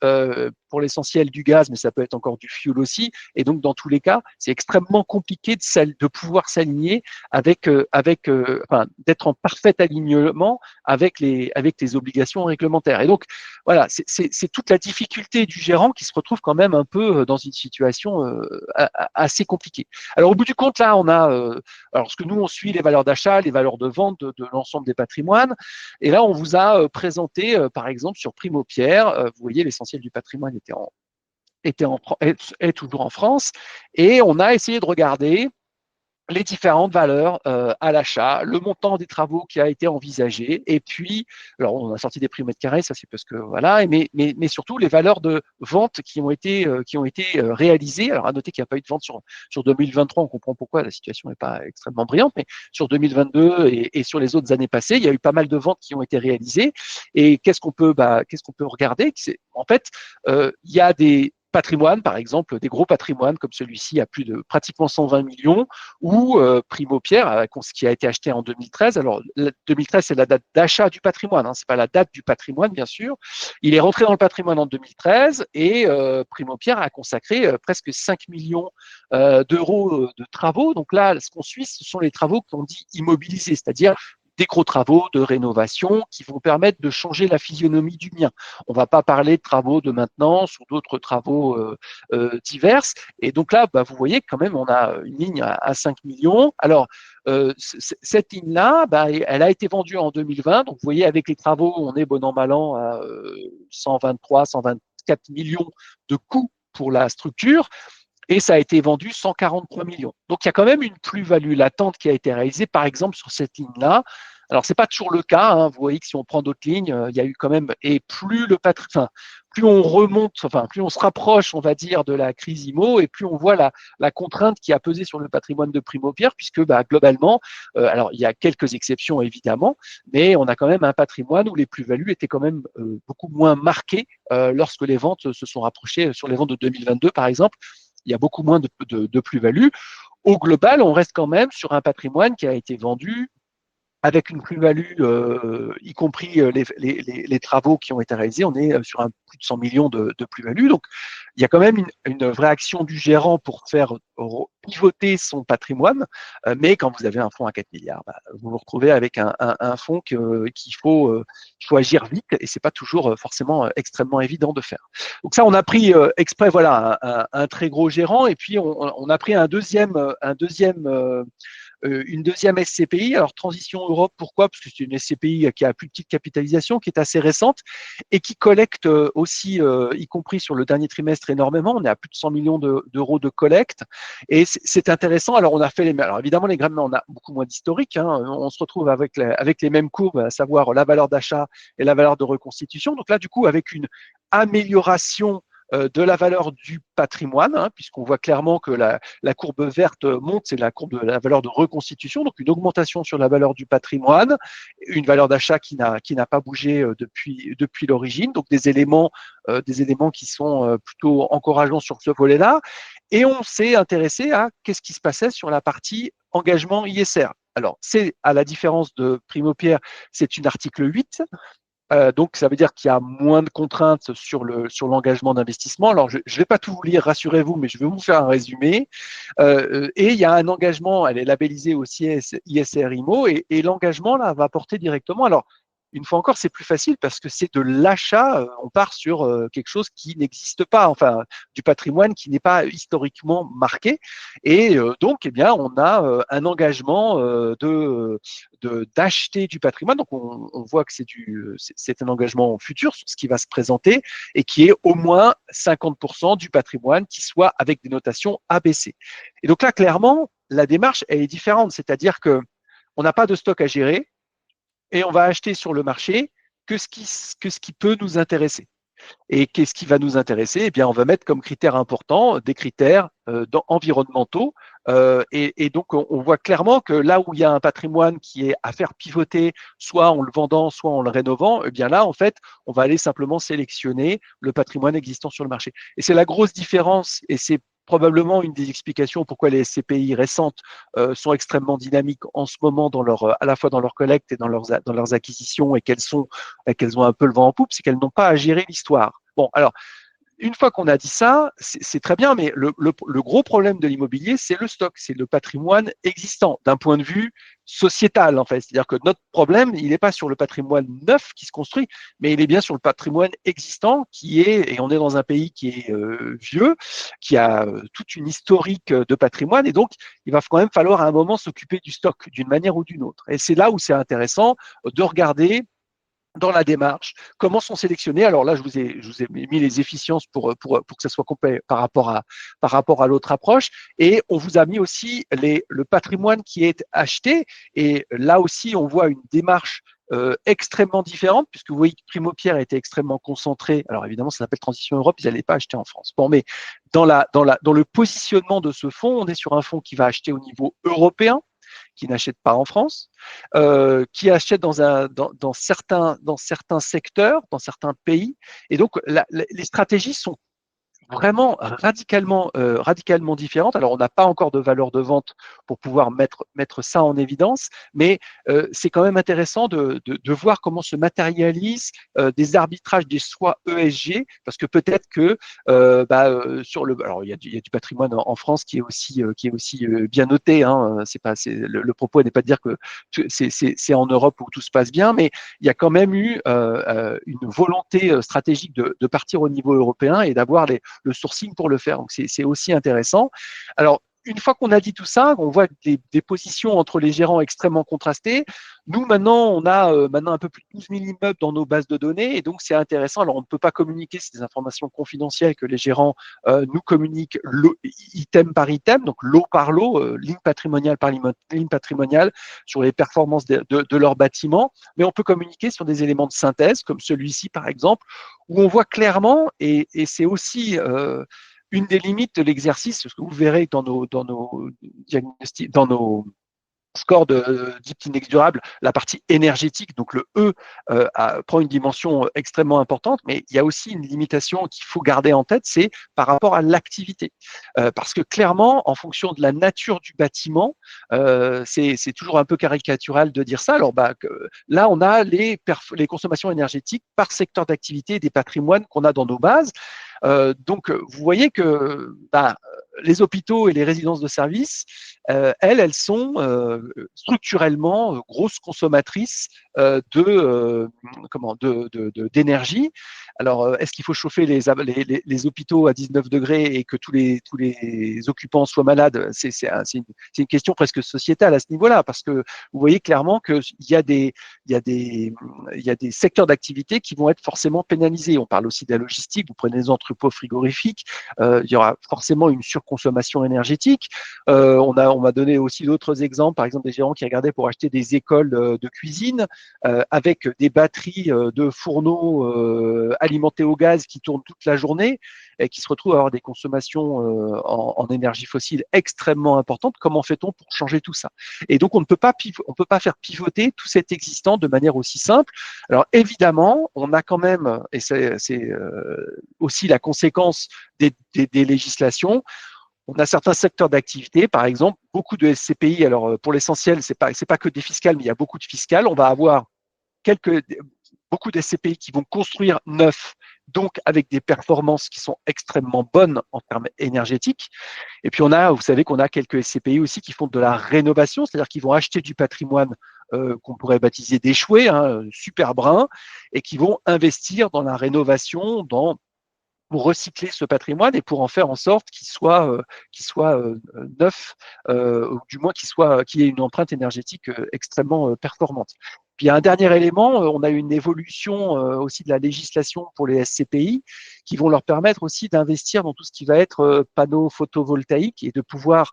pour l'essentiel du gaz, mais ça peut être encore du fuel aussi. Et donc dans tous les cas, c'est extrêmement compliqué de pouvoir s'aligner enfin, d'être en parfait alignement avec les obligations réglementaires. Et donc voilà, c'est toute la difficulté du gérant qui se retrouve quand même un peu dans une situation assez compliquée. Alors au bout du compte, là, on a, alors ce que nous on suit les valeurs d'achat, les valeurs de vente de l'ensemble des patrimoines, et là on vous a présenté, par exemple sur Primo Pierre, vous voyez l'essentiel du patrimoine est toujours en France, et on a essayé de regarder les différentes valeurs à l'achat, le montant des travaux qui a été envisagé, et puis, alors on a sorti des prix au mètre carré, ça c'est parce que voilà, mais surtout les valeurs de vente qui ont été réalisées. Alors à noter qu'il n'y a pas eu de vente sur 2023, on comprend pourquoi la situation n'est pas extrêmement brillante, mais sur 2022 et sur les autres années passées, il y a eu pas mal de ventes qui ont été réalisées. Et qu'est-ce qu'on peut regarder? En fait, il y a des patrimoines, par exemple, des gros patrimoines comme celui-ci à plus de pratiquement 120 millions, ou Primo Pierre, qui a été acheté en 2013. Alors, 2013, c'est la date d'achat du patrimoine, hein, ce n'est pas la date du patrimoine, bien sûr. Il est rentré dans le patrimoine en 2013 et Primo Pierre a consacré presque 5 millions d'euros de travaux. Donc là, ce qu'on suit, ce sont les travaux qu'on dit immobilisés, c'est-à-dire des gros travaux de rénovation qui vont permettre de changer la physionomie du bien. On ne va pas parler de travaux de maintenance ou d'autres travaux divers. Et donc là, bah, vous voyez quand même, on a une ligne à 5 millions. Alors, cette ligne-là, bah, elle a été vendue en 2020. Donc, vous voyez, avec les travaux, on est bon an, mal an à 123, 124 millions de coûts pour la structure. Et ça a été vendu 143 millions. Donc, il y a quand même une plus-value latente qui a été réalisée, par exemple, sur cette ligne-là, Alors, c'est pas toujours le cas, hein. Vous voyez que si on prend d'autres lignes, il y a eu quand même, et plus plus on remonte, plus on se rapproche, on va dire, de la crise IMO, et plus on voit la contrainte qui a pesé sur le patrimoine de Primopierre, puisque globalement, alors il y a quelques exceptions évidemment, mais on a quand même un patrimoine où les plus-values étaient quand même beaucoup moins marquées lorsque les ventes se sont rapprochées. Sur les ventes de 2022, par exemple, il y a beaucoup moins de plus-values. Au global, on reste quand même sur un patrimoine qui a été vendu avec une plus-value, y compris les travaux qui ont été réalisés, on est sur un plus de 100 millions de plus-value. Donc, il y a quand même une vraie action du gérant pour faire pivoter son patrimoine. Mais quand vous avez un fonds à 4 milliards, vous vous retrouvez avec un fonds qu'il faut agir vite, et c'est pas toujours forcément extrêmement évident de faire. Donc ça, on a pris exprès, voilà, un très gros gérant, et puis on a pris une deuxième SCPI. Alors, Transition Europe, pourquoi? Parce que c'est une SCPI qui a plus petite capitalisation, qui est assez récente et qui collecte aussi, y compris sur le dernier trimestre, énormément. On est à plus de 100 millions d'euros de collecte. Et c'est intéressant. Alors, on a fait alors évidemment, les grammes, on a beaucoup moins d'historique, hein. On se retrouve avec les mêmes courbes, à savoir la valeur d'achat et la valeur de reconstitution. Donc là, du coup, avec une amélioration de la valeur du patrimoine, hein, puisqu'on voit clairement que la courbe verte monte, c'est la courbe de la valeur de reconstitution, donc une augmentation sur la valeur du patrimoine, une valeur d'achat qui n'a pas bougé depuis l'origine, donc des éléments qui sont plutôt encourageants sur ce volet-là. Et on s'est intéressé à qu'est-ce qui se passait sur la partie engagement ISR. Alors, c'est à la différence de Primopierre, c'est une article 8. Donc, ça veut dire qu'il y a moins de contraintes sur l'engagement d'investissement. Alors, je ne vais pas tout vous lire, rassurez-vous, mais je vais vous faire un résumé. Et il y a un engagement, elle est labellisée aussi ISR IMO, et l'engagement là va porter directement. Alors, une fois encore, c'est plus facile parce que c'est de l'achat. On part sur quelque chose qui n'existe pas, enfin, du patrimoine qui n'est pas historiquement marqué. Et donc, eh bien, on a un engagement d'acheter du patrimoine. Donc, on voit que c'est un engagement futur sur ce qui va se présenter et qui est au moins 50% du patrimoine qui soit avec des notations ABC. Et donc là, clairement, la démarche, elle est différente. C'est-à-dire que on n'a pas de stock à gérer et on va acheter sur le marché que ce qui peut nous intéresser. Et qu'est-ce qui va nous intéresser? Eh bien, on va mettre comme critère important des critères environnementaux. Et donc, on voit clairement que là où il y a un patrimoine qui est à faire pivoter, soit en le vendant, soit en le rénovant, eh bien là, en fait, on va aller simplement sélectionner le patrimoine existant sur le marché. Et c'est la grosse différence, et c'est probablement une des explications pourquoi les SCPI récentes sont extrêmement dynamiques en ce moment à la fois dans leur collecte et dans leurs acquisitions, et qu'elles ont un peu le vent en poupe, c'est qu'elles n'ont pas à gérer l'histoire. Bon, alors, une fois qu'on a dit ça, c'est très bien, mais le gros problème de l'immobilier, c'est le stock, c'est le patrimoine existant d'un point de vue sociétal, en fait. C'est-à-dire que notre problème, il n'est pas sur le patrimoine neuf qui se construit, mais il est bien sur le patrimoine existant et on est dans un pays qui est vieux, qui a toute une historique de patrimoine, et donc il va quand même falloir à un moment s'occuper du stock d'une manière ou d'une autre. Et c'est là où c'est intéressant de regarder dans la démarche, comment sont sélectionnés. Alors là, je vous ai mis les efficiences pour que ça soit complet par rapport à l'autre approche. Et on vous a mis aussi le patrimoine qui est acheté. Et là aussi, on voit une démarche extrêmement différente, puisque vous voyez que Primopierre était extrêmement concentré. Alors évidemment, ça s'appelle Transition Europe, ils n'allaient pas acheter en France. Bon, mais dans le positionnement de ce fonds, on est sur un fonds qui va acheter au niveau européen, qui n'achètent pas en France, qui achètent dans certains secteurs, dans certains pays. Et donc, les stratégies sont vraiment radicalement différentes. Alors, on n'a pas encore de valeur de vente pour pouvoir mettre ça en évidence, mais c'est quand même intéressant de voir comment se matérialisent des arbitrages des choix ESG, parce que peut-être que alors il y a du patrimoine en France qui est aussi bien noté, hein. Le propos n'est pas de dire que c'est en Europe où tout se passe bien, mais il y a quand même eu une volonté stratégique de partir au niveau européen et d'avoir le sourcing pour le faire. Donc, c'est aussi intéressant. Alors, une fois qu'on a dit tout ça, on voit des positions entre les gérants extrêmement contrastées. Nous, maintenant, on a maintenant un peu plus de 12 000 immeubles dans nos bases de données, et donc c'est intéressant. Alors, on ne peut pas communiquer, c'est des informations confidentielles que les gérants nous communiquent item par item, donc lot par lot, ligne patrimoniale par ligne patrimoniale, sur les performances de leur bâtiment, mais on peut communiquer sur des éléments de synthèse, comme celui-ci, par exemple, où on voit clairement, et c'est aussi une des limites de l'exercice, ce que vous verrez dans nos diagnostics, dans nos score de Deep Index durable, la partie énergétique, donc le E, prend une dimension extrêmement importante, mais il y a aussi une limitation qu'il faut garder en tête, c'est par rapport à l'activité. Parce que clairement, en fonction de la nature du bâtiment, c'est toujours un peu caricatural de dire ça. Alors là, on a les consommations énergétiques par secteur d'activité des patrimoines qu'on a dans nos bases. Donc, vous voyez que les hôpitaux et les résidences de services, elles sont structurellement grosses consommatrices d'énergie. Alors, est-ce qu'il faut chauffer les hôpitaux à 19 degrés et que tous les occupants soient malades? C'est une question presque sociétale à ce niveau-là, parce que vous voyez clairement qu'il y a des secteurs d'activité qui vont être forcément pénalisés. On parle aussi de la logistique, vous prenez les entrepôts frigorifiques, il y aura forcément une surconsommation énergétique. On m'a donné aussi d'autres exemples, par exemple des gérants qui regardaient pour acheter des écoles de cuisine avec des batteries de fourneaux alimentés au gaz qui tournent toute la journée et qui se retrouvent à avoir des consommations en énergie fossile extrêmement importantes. Comment fait-on pour changer tout ça? Et donc, on ne peut pas faire pivoter tout cet existant de manière aussi simple. Alors, évidemment, on a quand même, et c'est aussi la conséquence des législations, on a certains secteurs d'activité, par exemple, beaucoup de SCPI. Alors, pour l'essentiel, c'est pas que des fiscales, mais il y a beaucoup de fiscales. On va avoir beaucoup de SCPI qui vont construire neuf, donc avec des performances qui sont extrêmement bonnes en termes énergétiques. Et puis vous savez qu'on a quelques SCPI aussi qui font de la rénovation, c'est-à-dire qu'ils vont acheter du patrimoine qu'on pourrait baptiser d'échoué, super brun, et qui vont investir dans la rénovation, pour recycler ce patrimoine et pour en faire en sorte qu'il soit neuf, ou du moins qu'il ait une empreinte énergétique extrêmement performante. Puis il y a un dernier élément, on a une évolution aussi de la législation pour les SCPI qui vont leur permettre aussi d'investir dans tout ce qui va être panneaux photovoltaïques et de pouvoir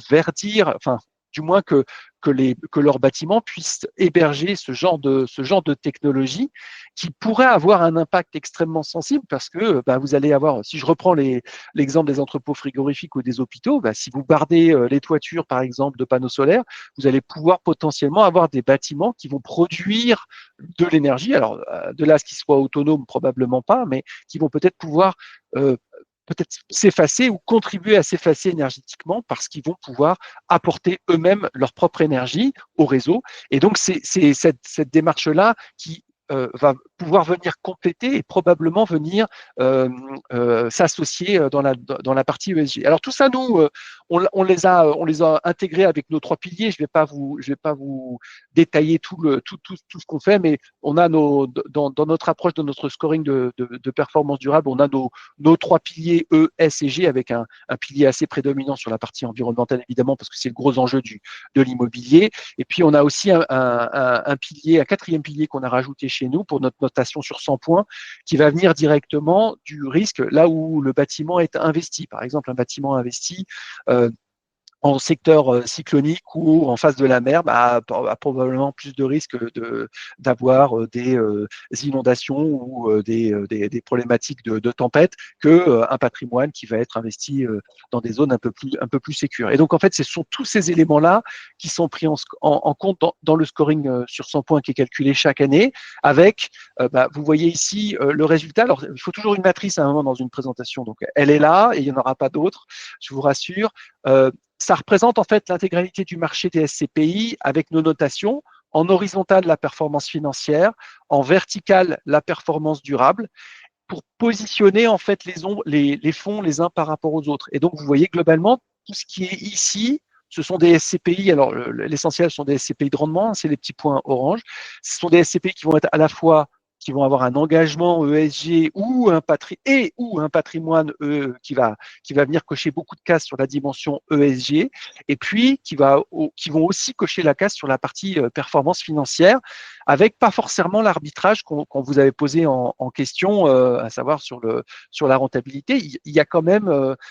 verdir, enfin du moins que leurs bâtiments puissent héberger ce genre de technologie qui pourrait avoir un impact extrêmement sensible parce que vous allez avoir, si je reprends l'exemple des entrepôts frigorifiques ou des hôpitaux, si vous bardez les toitures par exemple de panneaux solaires, vous allez pouvoir potentiellement avoir des bâtiments qui vont produire de l'énergie. Alors de là à ce qu'ils soient autonomes, probablement pas, mais qui vont peut-être pouvoir peut-être s'effacer ou contribuer à s'effacer énergétiquement parce qu'ils vont pouvoir apporter eux-mêmes leur propre énergie au réseau. Et donc, c'est cette démarche-là qui va pouvoir venir compléter et probablement venir s'associer dans la partie ESG. Alors tout ça, nous, on les a intégrés avec nos trois piliers. Je vais pas vous détailler tout ce qu'on fait, mais on a dans notre approche, de notre scoring de performance durable, on a nos trois piliers E, S et G, avec un pilier assez prédominant sur la partie environnementale, évidemment, parce que c'est le gros enjeu de l'immobilier. Et puis, on a aussi un pilier, un quatrième pilier qu'on a rajouté chez nous pour notre notation sur 100 points, qui va venir directement du risque là où le bâtiment est investi. Par exemple, un bâtiment investi en secteur cyclonique ou en face de la mer, a probablement plus de risques d'avoir des inondations ou des problématiques de tempête qu'un patrimoine qui va être investi dans des zones un peu plus sécures. Et donc, en fait, ce sont tous ces éléments-là qui sont pris en compte dans le scoring sur 100 points qui est calculé chaque année avec, vous voyez ici le résultat. Alors, il faut toujours une matrice à un moment dans une présentation. Donc, elle est là et il n'y en aura pas d'autres, je vous rassure. Ça représente en fait l'intégralité du marché des SCPI avec nos notations. En horizontal, la performance financière, en vertical, la performance durable, pour positionner en fait les fonds les uns par rapport aux autres. Et donc, vous voyez globalement, tout ce qui est ici, ce sont des SCPI. Alors, l'essentiel sont des SCPI de rendement, c'est les petits points orange. Ce sont des SCPI qui vont être à la fois qui vont avoir un engagement ESG ou un patrimoine qui va venir cocher beaucoup de cases sur la dimension ESG, et puis qui vont aussi cocher la case sur la partie performance financière, avec pas forcément l'arbitrage qu'on vous avait posé en question, à savoir sur la rentabilité. Il y a quand même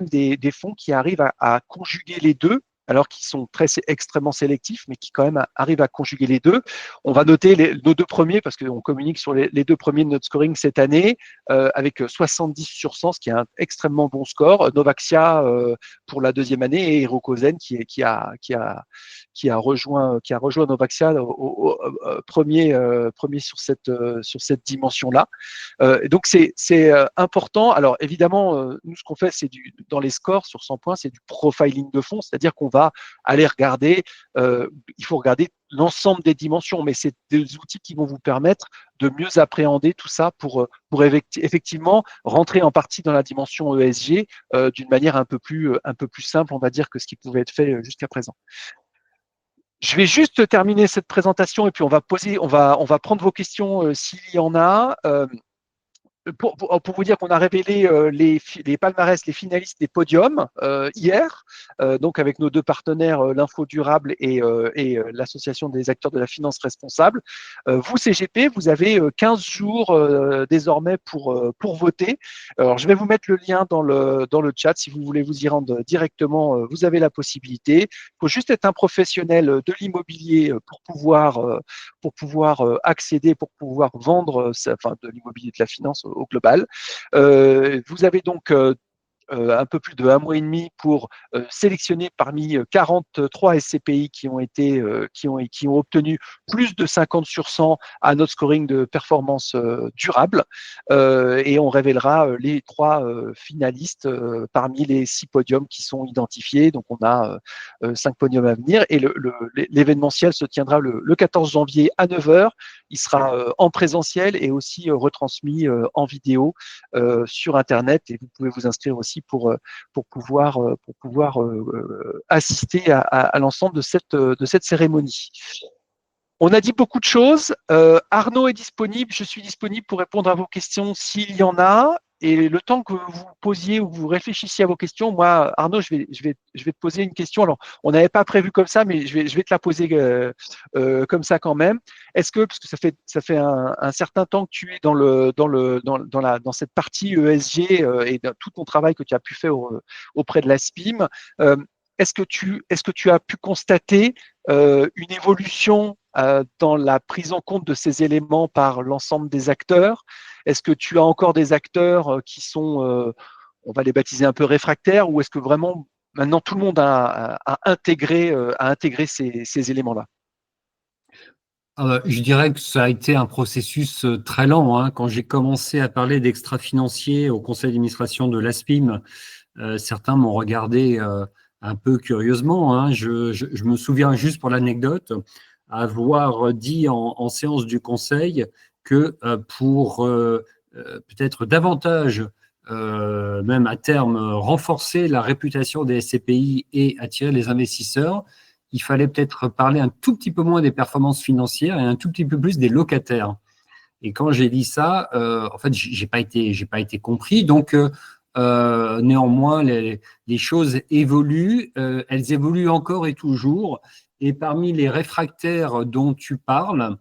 des fonds qui arrivent à conjuguer les deux, alors qu'ils sont extrêmement sélectifs, mais qui quand même arrivent à conjuguer les deux. On va noter nos deux premiers, parce qu'on communique sur les deux premiers de notre scoring cette année, avec 70 sur 100, ce qui est un extrêmement bon score. Novaxia pour la deuxième année, et Hirokozen qui a rejoint Novaxia au premier sur cette dimension-là. Donc c'est important. Alors évidemment, nous ce qu'on fait, c'est dans les scores sur 100 points, c'est du profiling de fonds, c'est-à-dire qu'on va aller regarder, il faut regarder l'ensemble des dimensions, mais c'est des outils qui vont vous permettre de mieux appréhender tout ça pour effectivement rentrer en partie dans la dimension ESG d'une manière un peu plus simple, on va dire, que ce qui pouvait être fait jusqu'à présent. Je vais juste terminer cette présentation et puis on va prendre vos questions s'il y en a. Pour vous dire qu'on a révélé les palmarès, les finalistes des podiums hier, donc avec nos deux partenaires, l'Info Durable et l'Association des acteurs de la finance responsable. Vous, CGP, vous avez 15 jours désormais pour voter. Alors, je vais vous mettre le lien dans le chat. Si vous voulez vous y rendre directement, vous avez la possibilité. Il faut juste être un professionnel de l'immobilier pour pouvoir accéder, pour pouvoir vendre, enfin de l'immobilier, de la finance au global. Vous avez donc un peu plus de 1 mois et demi pour sélectionner parmi 43 SCPI qui ont obtenu plus de 50 sur 100 à notre scoring de performance durable, et on révélera les 3 finalistes parmi les 6 podiums qui sont identifiés. Donc on a 5 podiums à venir, et l'événementiel se tiendra le 14 janvier à 9h. Il sera en présentiel et aussi retransmis en vidéo sur Internet, et vous pouvez vous inscrire aussi pour pouvoir assister à l'ensemble de cette cérémonie. On a dit beaucoup de choses. Arnaud est disponible, je suis disponible pour répondre à vos questions s'il y en a. Et le temps que vous posiez ou vous réfléchissiez à vos questions, moi, Arnaud, je vais te poser une question. Alors, on n'avait pas prévu comme ça, mais je vais te la poser comme ça quand même. Est-ce que, parce que ça fait un certain temps que tu es dans cette partie ESG et dans tout ton travail que tu as pu faire auprès de la SPIM, est-ce que tu as pu constater une évolution dans la prise en compte de ces éléments par l'ensemble des acteurs? Est-ce que tu as encore des acteurs qui sont, on va les baptiser un peu réfractaires, ou est-ce que vraiment maintenant tout le monde a intégré ces éléments-là? Je dirais que ça a été un processus très lent, hein. Quand j'ai commencé à parler d'extra-financier au conseil d'administration de l'ASPIM, certains m'ont regardé un peu curieusement, hein. Je me souviens, juste pour l'anecdote, avoir dit en séance du conseil que pour peut-être davantage, même à terme, renforcer la réputation des SCPI et attirer les investisseurs, il fallait peut-être parler un tout petit peu moins des performances financières et un tout petit peu plus des locataires. Et quand j'ai dit ça, en fait, j'ai pas été compris. Donc, néanmoins, les choses évoluent. Elles évoluent encore et toujours. Et parmi les réfractaires dont tu parles,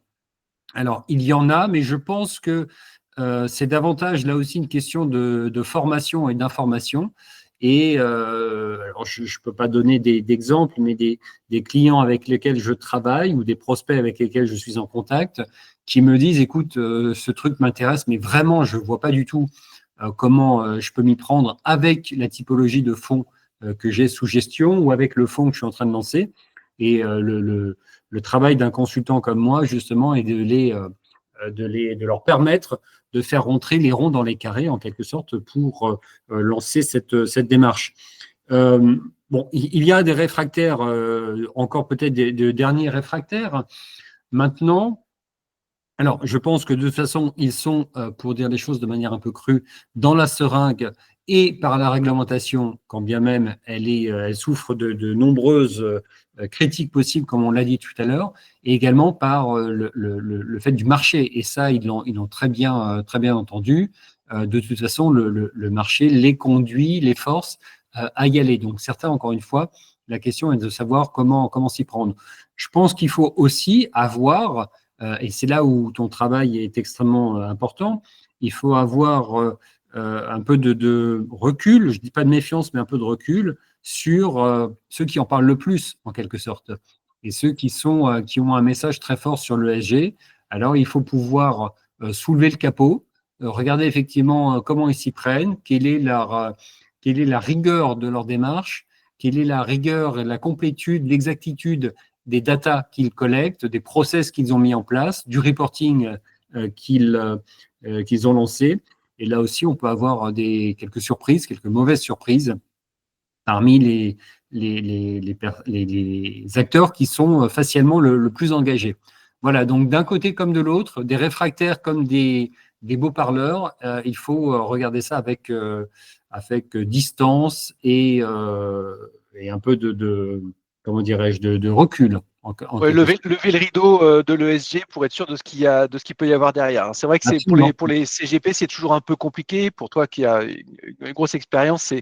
alors, il y en a, mais je pense que c'est davantage, là aussi, une question de formation et d'information. Et alors je ne peux pas donner d'exemples, mais des clients avec lesquels je travaille ou des prospects avec lesquels je suis en contact qui me disent, écoute, ce truc m'intéresse, mais vraiment, je ne vois pas du tout comment je peux m'y prendre avec la typologie de fonds que j'ai sous gestion ou avec le fonds que je suis en train de lancer. Et le travail d'un consultant comme moi, justement, est de leur permettre de faire rentrer les ronds dans les carrés, en quelque sorte, pour lancer cette démarche. Bon, il y a des réfractaires, encore peut-être des derniers réfractaires. Maintenant, alors, je pense que de toute façon, ils sont, pour dire les choses de manière un peu crue, dans la seringue et par la réglementation, quand bien même elle souffre de nombreuses critiques possibles, comme on l'a dit tout à l'heure, et également par le fait du marché. Et ça, ils l'ont très bien entendu. De toute façon, le marché les conduit, les force à y aller. Donc certains, encore une fois, la question est de savoir comment s'y prendre. Je pense qu'il faut aussi avoir, et c'est là où ton travail est extrêmement important, il faut avoir un peu de recul, je ne dis pas de méfiance, mais un peu de recul sur ceux qui en parlent le plus, en quelque sorte, et ceux qui ont un message très fort sur l'ESG. Alors, il faut pouvoir soulever le capot, regarder effectivement comment ils s'y prennent, quelle est la rigueur de leur démarche, quelle est la rigueur et la complétude, l'exactitude des datas qu'ils collectent, des process qu'ils ont mis en place, du reporting qu'ils ont lancé. Et là aussi, on peut avoir quelques surprises, quelques mauvaises surprises parmi les acteurs qui sont facialement le plus engagés. Voilà, donc d'un côté comme de l'autre, des réfractaires comme des beaux parleurs, il faut regarder ça avec distance et un peu comment dirais-je, de recul, en Ouais, quelque sorte. lever le rideau de l'ESG pour être sûr de ce qu'il peut y avoir derrière. C'est vrai que c'est Absolument. pour les CGP, c'est toujours un peu compliqué. Pour toi qui as une grosse expérience,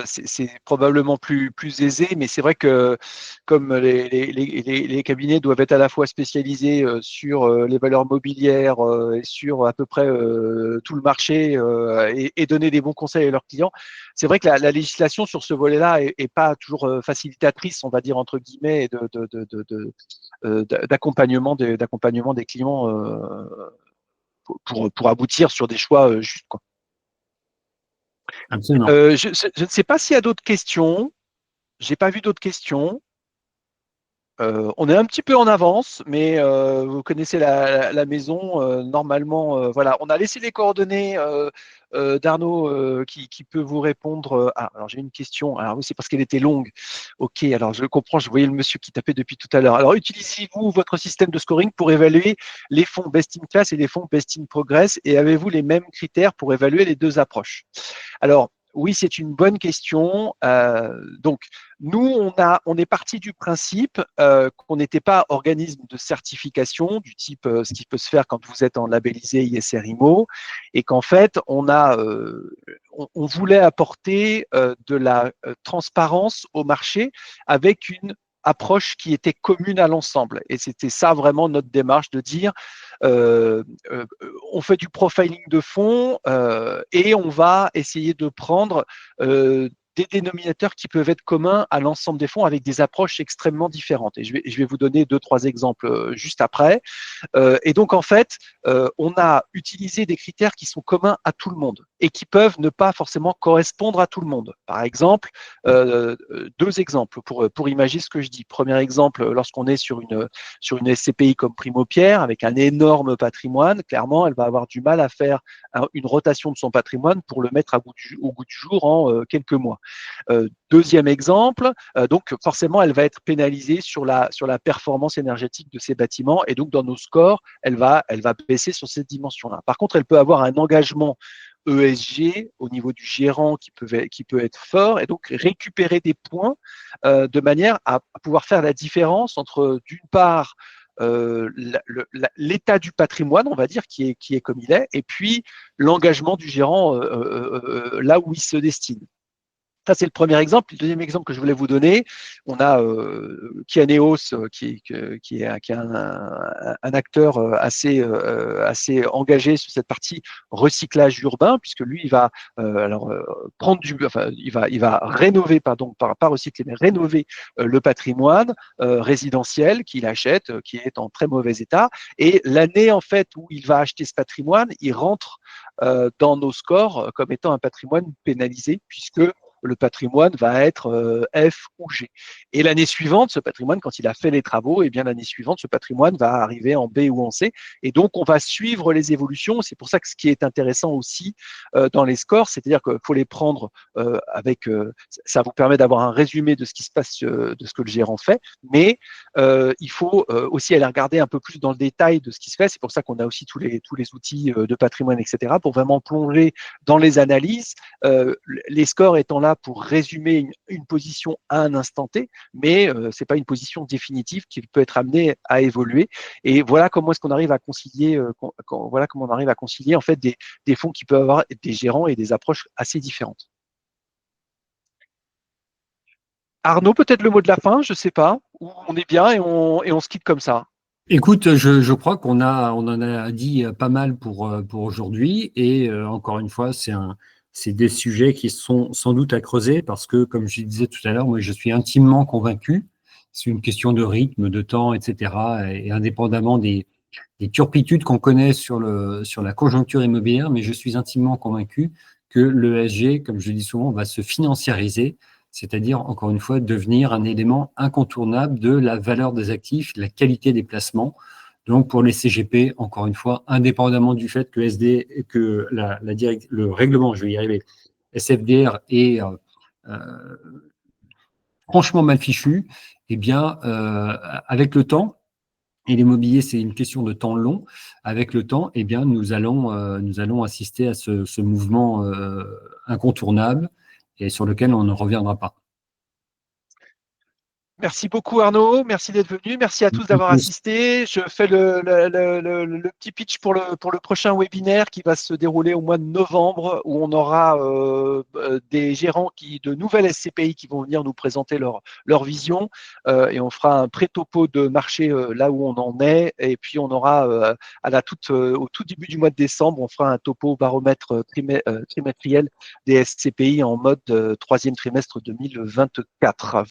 c'est probablement plus aisé, mais c'est vrai que comme les cabinets doivent être à la fois spécialisés sur les valeurs mobilières et sur à peu près tout le marché et donner des bons conseils à leurs clients, c'est vrai que la législation sur ce volet-là est pas toujours facilitatrice, on va dire entre guillemets, d'accompagnement des clients pour aboutir sur des choix justes, quoi. Absolument. Je ne sais pas s'il y a d'autres questions. J'ai pas vu d'autres questions. On est un petit peu en avance, mais vous connaissez la maison. Normalement, voilà, on a laissé les coordonnées d'Arnaud qui peut vous répondre. Ah, alors j'ai une question. Alors oui, c'est parce qu'elle était longue. Ok, alors je comprends. Je voyais le monsieur qui tapait depuis tout à l'heure. Alors, utilisez-vous votre système de scoring pour évaluer les fonds best in class et les fonds best in progress, et avez-vous les mêmes critères pour évaluer les deux approches? Alors, oui, c'est une bonne question. Donc, nous, on est parti du principe qu'on n'était pas organisme de certification du type ce qui peut se faire quand vous êtes en labellisé ISR IMO, et qu'en fait, on voulait apporter de la transparence au marché avec une approche qui était commune à l'ensemble. Et c'était ça vraiment notre démarche de dire euh, euh, on fait du profiling de fonds et on va essayer de prendre des dénominateurs qui peuvent être communs à l'ensemble des fonds avec des approches extrêmement différentes. Et je vais vous donner deux, trois exemples juste après. Et donc, en fait, on a utilisé des critères qui sont communs à tout le monde et qui peuvent ne pas forcément correspondre à tout le monde. Par exemple, deux exemples pour imaginer ce que je dis. Premier exemple, lorsqu'on est sur une SCPI comme Primo Pierre, avec un énorme patrimoine, clairement, elle va avoir du mal à faire une rotation de son patrimoine pour le mettre au goût du jour en quelques mois. Deuxième exemple, donc forcément, elle va être pénalisée sur la performance énergétique de ses bâtiments, et donc dans nos scores, elle va baisser sur cette dimension-là. Par contre, elle peut avoir un engagement ESG au niveau du gérant qui peut être fort, et donc récupérer des points de manière à pouvoir faire la différence entre, d'une part, l'état du patrimoine, on va dire, qui est comme il est, et puis l'engagement du gérant là où il se destine. Ça, c'est le premier exemple. Le deuxième exemple que je voulais vous donner, on a Kianeos qui est un acteur assez engagé sur cette partie recyclage urbain, puisque lui, il va prendre il va rénover, pardon, pas recycler, mais rénover le patrimoine résidentiel qu'il achète, qui est en très mauvais état. Et l'année, en fait, où il va acheter ce patrimoine, il rentre dans nos scores comme étant un patrimoine pénalisé, puisque le patrimoine va être F ou G. Et l'année suivante, ce patrimoine, quand il a fait les travaux, et bien l'année suivante, ce patrimoine va arriver en B ou en C. Et donc, on va suivre les évolutions. C'est pour ça que ce qui est intéressant aussi dans les scores, c'est-à-dire qu'il faut les prendre ça vous permet d'avoir un résumé de ce qui se passe, de ce que le gérant fait, mais il faut aussi aller regarder un peu plus dans le détail de ce qui se fait. C'est pour ça qu'on a aussi tous les outils de patrimoine, etc., pour vraiment plonger dans les analyses. Les scores étant là pour résumer une position à un instant T, mais c'est pas une position définitive qui peut être amenée à évoluer. Et voilà comment est-ce qu'on arrive à concilier, voilà comment on arrive à concilier en fait des fonds qui peuvent avoir des gérants et des approches assez différentes. Arnaud, peut-être le mot de la fin, je sais pas. On est bien et on se quitte comme ça. Écoute, je crois qu'on en a dit pas mal pour aujourd'hui. Et encore une fois, c'est des sujets qui sont sans doute à creuser parce que, comme je disais tout à l'heure, moi, je suis intimement convaincu. C'est une question de rythme, de temps, etc. Et indépendamment des turpitudes qu'on connaît sur la conjoncture immobilière, mais je suis intimement convaincu que l'ESG, comme je dis souvent, va se financiariser, c'est-à-dire, encore une fois, devenir un élément incontournable de la valeur des actifs, la qualité des placements. Donc, pour les CGP, encore une fois, indépendamment du fait que le règlement, je vais y arriver, SFDR est franchement mal fichu, eh bien, avec le temps, et l'immobilier, c'est une question de temps long. Avec le temps, eh bien, nous allons assister à ce mouvement incontournable et sur lequel on ne reviendra pas. Merci beaucoup Arnaud, merci d'être venu, merci à tous d'avoir assisté. Je fais le petit pitch pour le prochain webinaire qui va se dérouler au mois de novembre où on aura des gérants de nouvelles SCPI qui vont venir nous présenter leur vision et on fera un pré-topo de marché là où on en est et puis on aura au tout début du mois de décembre, on fera un topo baromètre trimestriel des SCPI en mode troisième trimestre 2024.